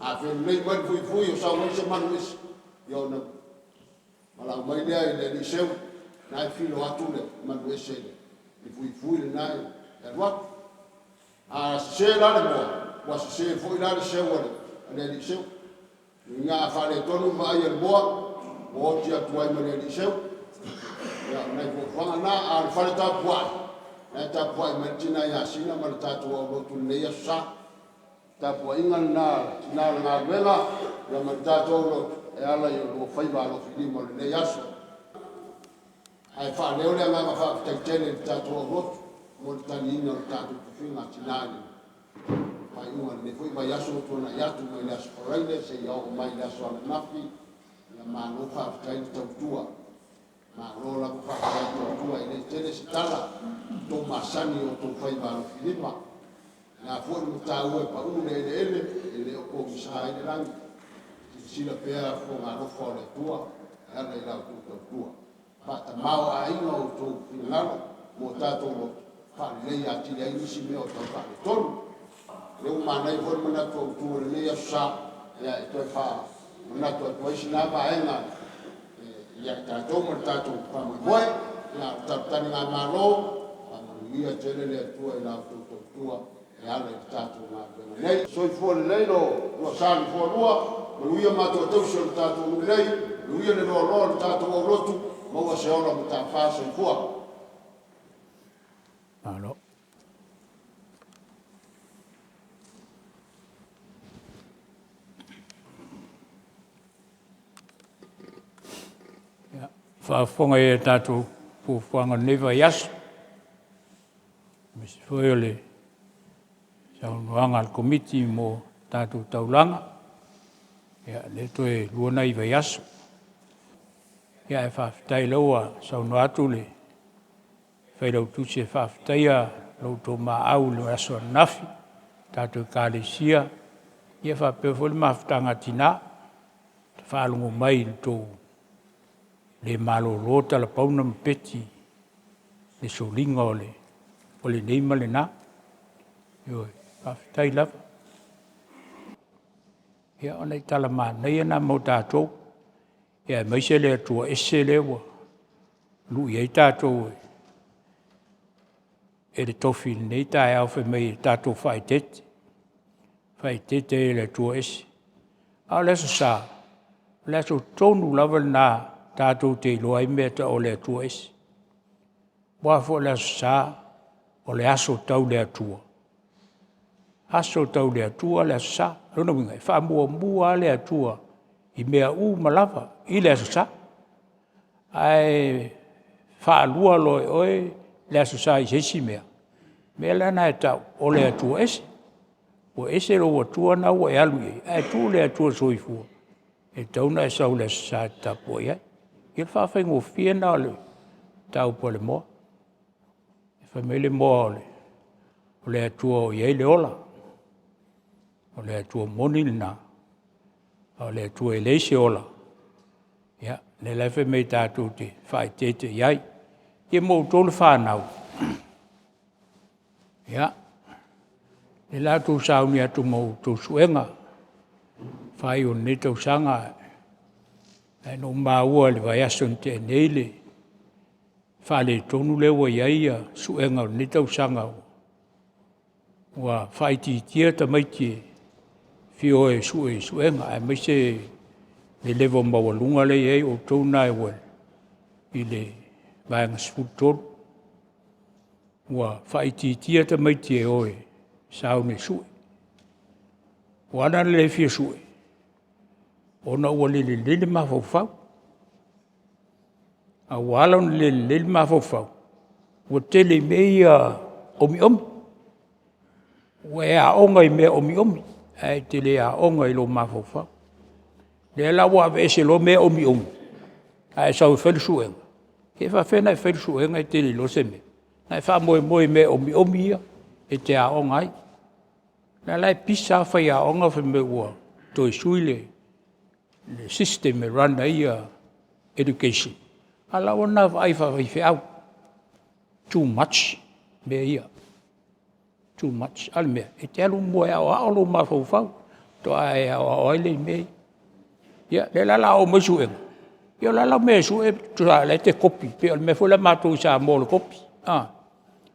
a fe nei ba fui o sa mo se manuis yo na mala mai le di seu nai filo atu le manuis le fui le nai e wa a se la le mo wa se foi la le seu le di seu nga fa le tonu va ai le mo o ti atu ai le di seu ya nai ko fa na a fa le ta bua na tapua i matina ya sina ma tatu o lotu le ya sa tapua ingal na nga vela ya ma tatu lo e ala yo lo Faimalo filimo le ya so ai fa le ole nga fa tele tatu o lotu mo tani no tatu finga tinani mai uma le foi vai aso to na ya tu mai la sporaile se ya o mai la so na nafi ya ma no fa tai tua ma rola ko fa tua ile tele stala to masani o to Faimalo filima na fo no tau e pa un ele o ko sa ile lang sila pea fo ma no fo le tua ala ila tua pa ta mau ai no to finalo mo tato mo fa le ya ti ai ni si me o to fa to le un mana i fo mana to le ya sa ya to fa mana to sina ba ai ya tato mo tato pa mo boy la taptani nga malo ia tele le tua ila tua e ala tato nga nei so fo le no lo sa fo lua mo ia ma to so tato nei lui le lo tato o lotu mo se ora mo ta fa so fo alo ya fa fonga e tato fu fanga neva yas mis foile saunoanga al komiti mo tato taulanga ya le toe luona i vayas ya e whawhitai loa sauno atu le whairau tuse whawhitaia Lotu au le aso nafi tato kālesia ia whapewhole mawhitanga tina whaalungu mai tō le malorota la pauna mpeti le solinga o le neima le nā ioi whawhitai lava ia ona i tala mānei ana mo tātou ia maise le atua ese le ua lui ei tātou e le tofi nei tae au whi mei tātou whaitete. Whaitete e le tua esi. A leso sā, leso tonu lava nā tātou te iloa i mea ta o le tua esi. Wafo leso sā, o le aso tau le atua. Aso tau le atua leso sā, rona winga, wha mua le atua i mea malava, i leso sā. Ai whaalua loi oe leso sā i sesi mea. Mea lana e tau, o le atua esi. O ese lo atua na o e alu e. Ai tu le atua soifua. E tauna e sau leso sā tapo ia. I le whawhaingo fia na le tau po le moa. E whamele moa o le atua o iei le ola. O le atua moni na. O le atua e leise ola. Ia, le lefe mei tātou te whai tete iai. Ia mou tōle whānau. Ia, le lātou sauni atu mou tō suenga. Whai o ne tau sanga. E no māua le vai ason te neile. Whale tonu lewa iaia suenga o ne tau sanga. Wa whai ti tia ta maiti. Fio e suenga. E maise le lewa mawalunga le ei o tau nai wale. I le vaenga sputor. Wa whai ti tia ta maiti e oe. Saune sue. Wana le fia sue. Ona ua lele mawhauwhau. A walon lele mawhauwhau. Ua tele mea omi. Ua e aonga i mea omi. Ai tele aonga i lo mawhauwhau. Le la wa vese lo mea omi. Ai sau whelu suenga. Ke whawhena i whelu suenga i tele lo se me. Ai wha moe mea omi ia. E te aonga ai. Na lai pisa whai aonga whi me ua. Toi suile. Le system e run ia education. Ala wana vai au. Too much me ia. Too much. Al mea. E te alu mua a'oa'o lo mawhauwhau. Toa e a'oa'o ele mei. Ia, le lala o masuenga. Ia lala mea sue, tua le te kopi. Pea me fula mātou sa mō le kopi.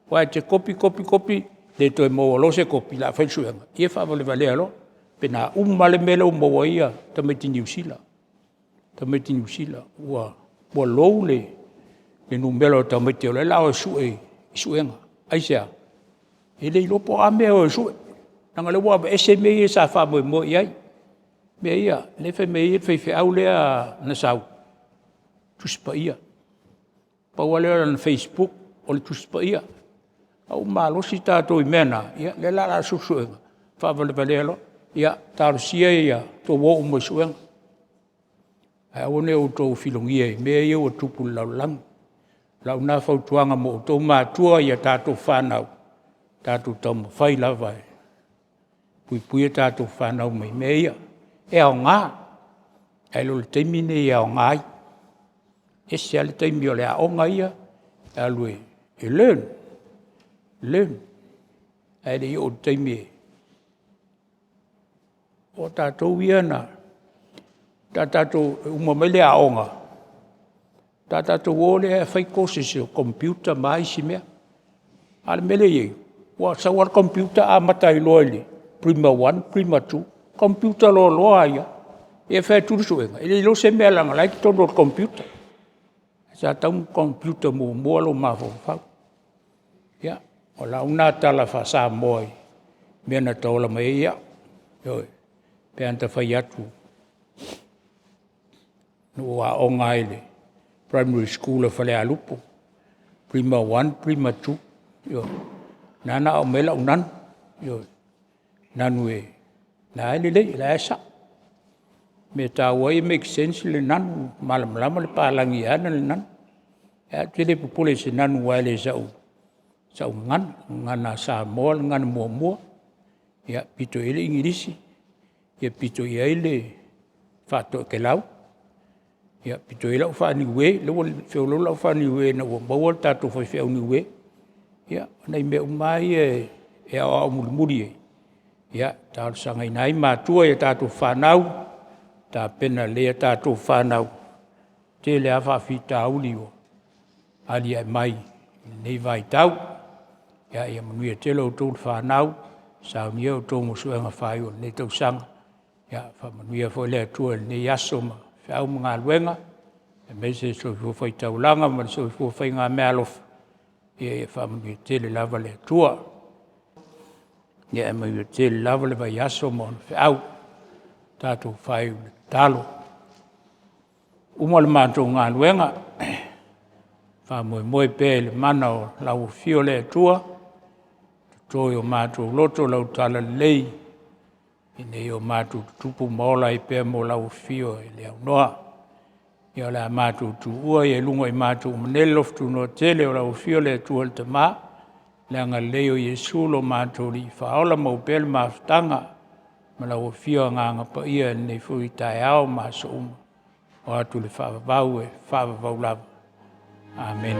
Wai te kopi. Le toi mō lo se kopi la whaisuenga. Ia whawale valea lo. Pena umale mele o maua ia, tameti New Zealand. Tameti New Zealand. Ua lou le numelo tameti o le lao suenga. Aisea. Ele ilopo a mea o sue. Nanga le waba ese mea sa whamoe mo iai. Mea ia, le whai mea ia whai au lea na sau. Tuspa ia. Paualea na Facebook, o le tuspa ia. Au malosi tātou i mena. Ia, le la susuenga. Whawale valea lo. Ia, tārusia ia, tō wō umasuenga. Ai one o tō filongia i, mea ia o tupu laulang. Lau nā whautuanga mo o tō mātua ia tātou whānau. Tātou tau mawhai lava e. Puipuia tātou whānau mai, mea ia. E ao ngā. Ai lo le teimine i ao ngāi. E se ale teimi o le aonga ia. E alue, e learn. Ai le i o teimi e. O tātou iana, tātou umamele aonga. Tātou ole e whaikose se o computer mai si mea. Ale mele iei, wa sawar computer a matai loele, prima 1, prima 2, computer lo loa ia, e whai turusuenga. Ele lo se mea langa laiki tono o computer. Sa tau computer mua lo mawhau. Ia, o la una tala whasa moi, mea na taola mai ia. Ioi. Pe anta whai atu. No a o ngaile. Primary school a whale alupo. Prima 1, prima 2. Yo. Nana o mela unan. Yo. Nanu e. Na ele le, la esa. Me ta wai make sense le nanu. Malam lama le palangi ana le nanu. E tele pupule se nanu wale sau. Sau ngan. Ngana sa moa, ngana mua. Ya, pito ele ingirisi. Ia pito ia ele whātua ke lau. Ia pito ia lau whāniwe, lau whiolo lau whāniwe na ua maua tātou whai whiauniwe. Ia, nei mea umai e awa murimuri e. Ia, tātou sanga inai mātua ia tātou whānau, tā pena lea tātou whānau. Te lea whawhi tā uli o. ali ai mai nei vai tau ia ia manuia telo tō whanau Sauniga o tō musuenga whai o nei tau sanga ia whamanuia fo lea tua nei aso ma whiau mga luenga e mese so fo whai taulanga ma so fo whai ngā mea alofa ia whamanuia tele lava lea tua ia e manuia tele lava le vai aso ma whiau tātou whai talo Uma le mātou ngā luenga, wha moe pē le mana o lau fio le tua, toi o mātou loto lau tala lei, i nei o mātou tupu maola i pē mo lau fio e le au noa. Ia la mātou tu ua i e lunga i mātou maneloftu tu no tele o lau fio le tua le tamā, le anga leo i e sulo mātou li whaola mau pēle māwhtanga, ma lau fio ngā Paia nei fui Taea'o mā so uma. O atu le whaavavau e whaavavau lava. Amen.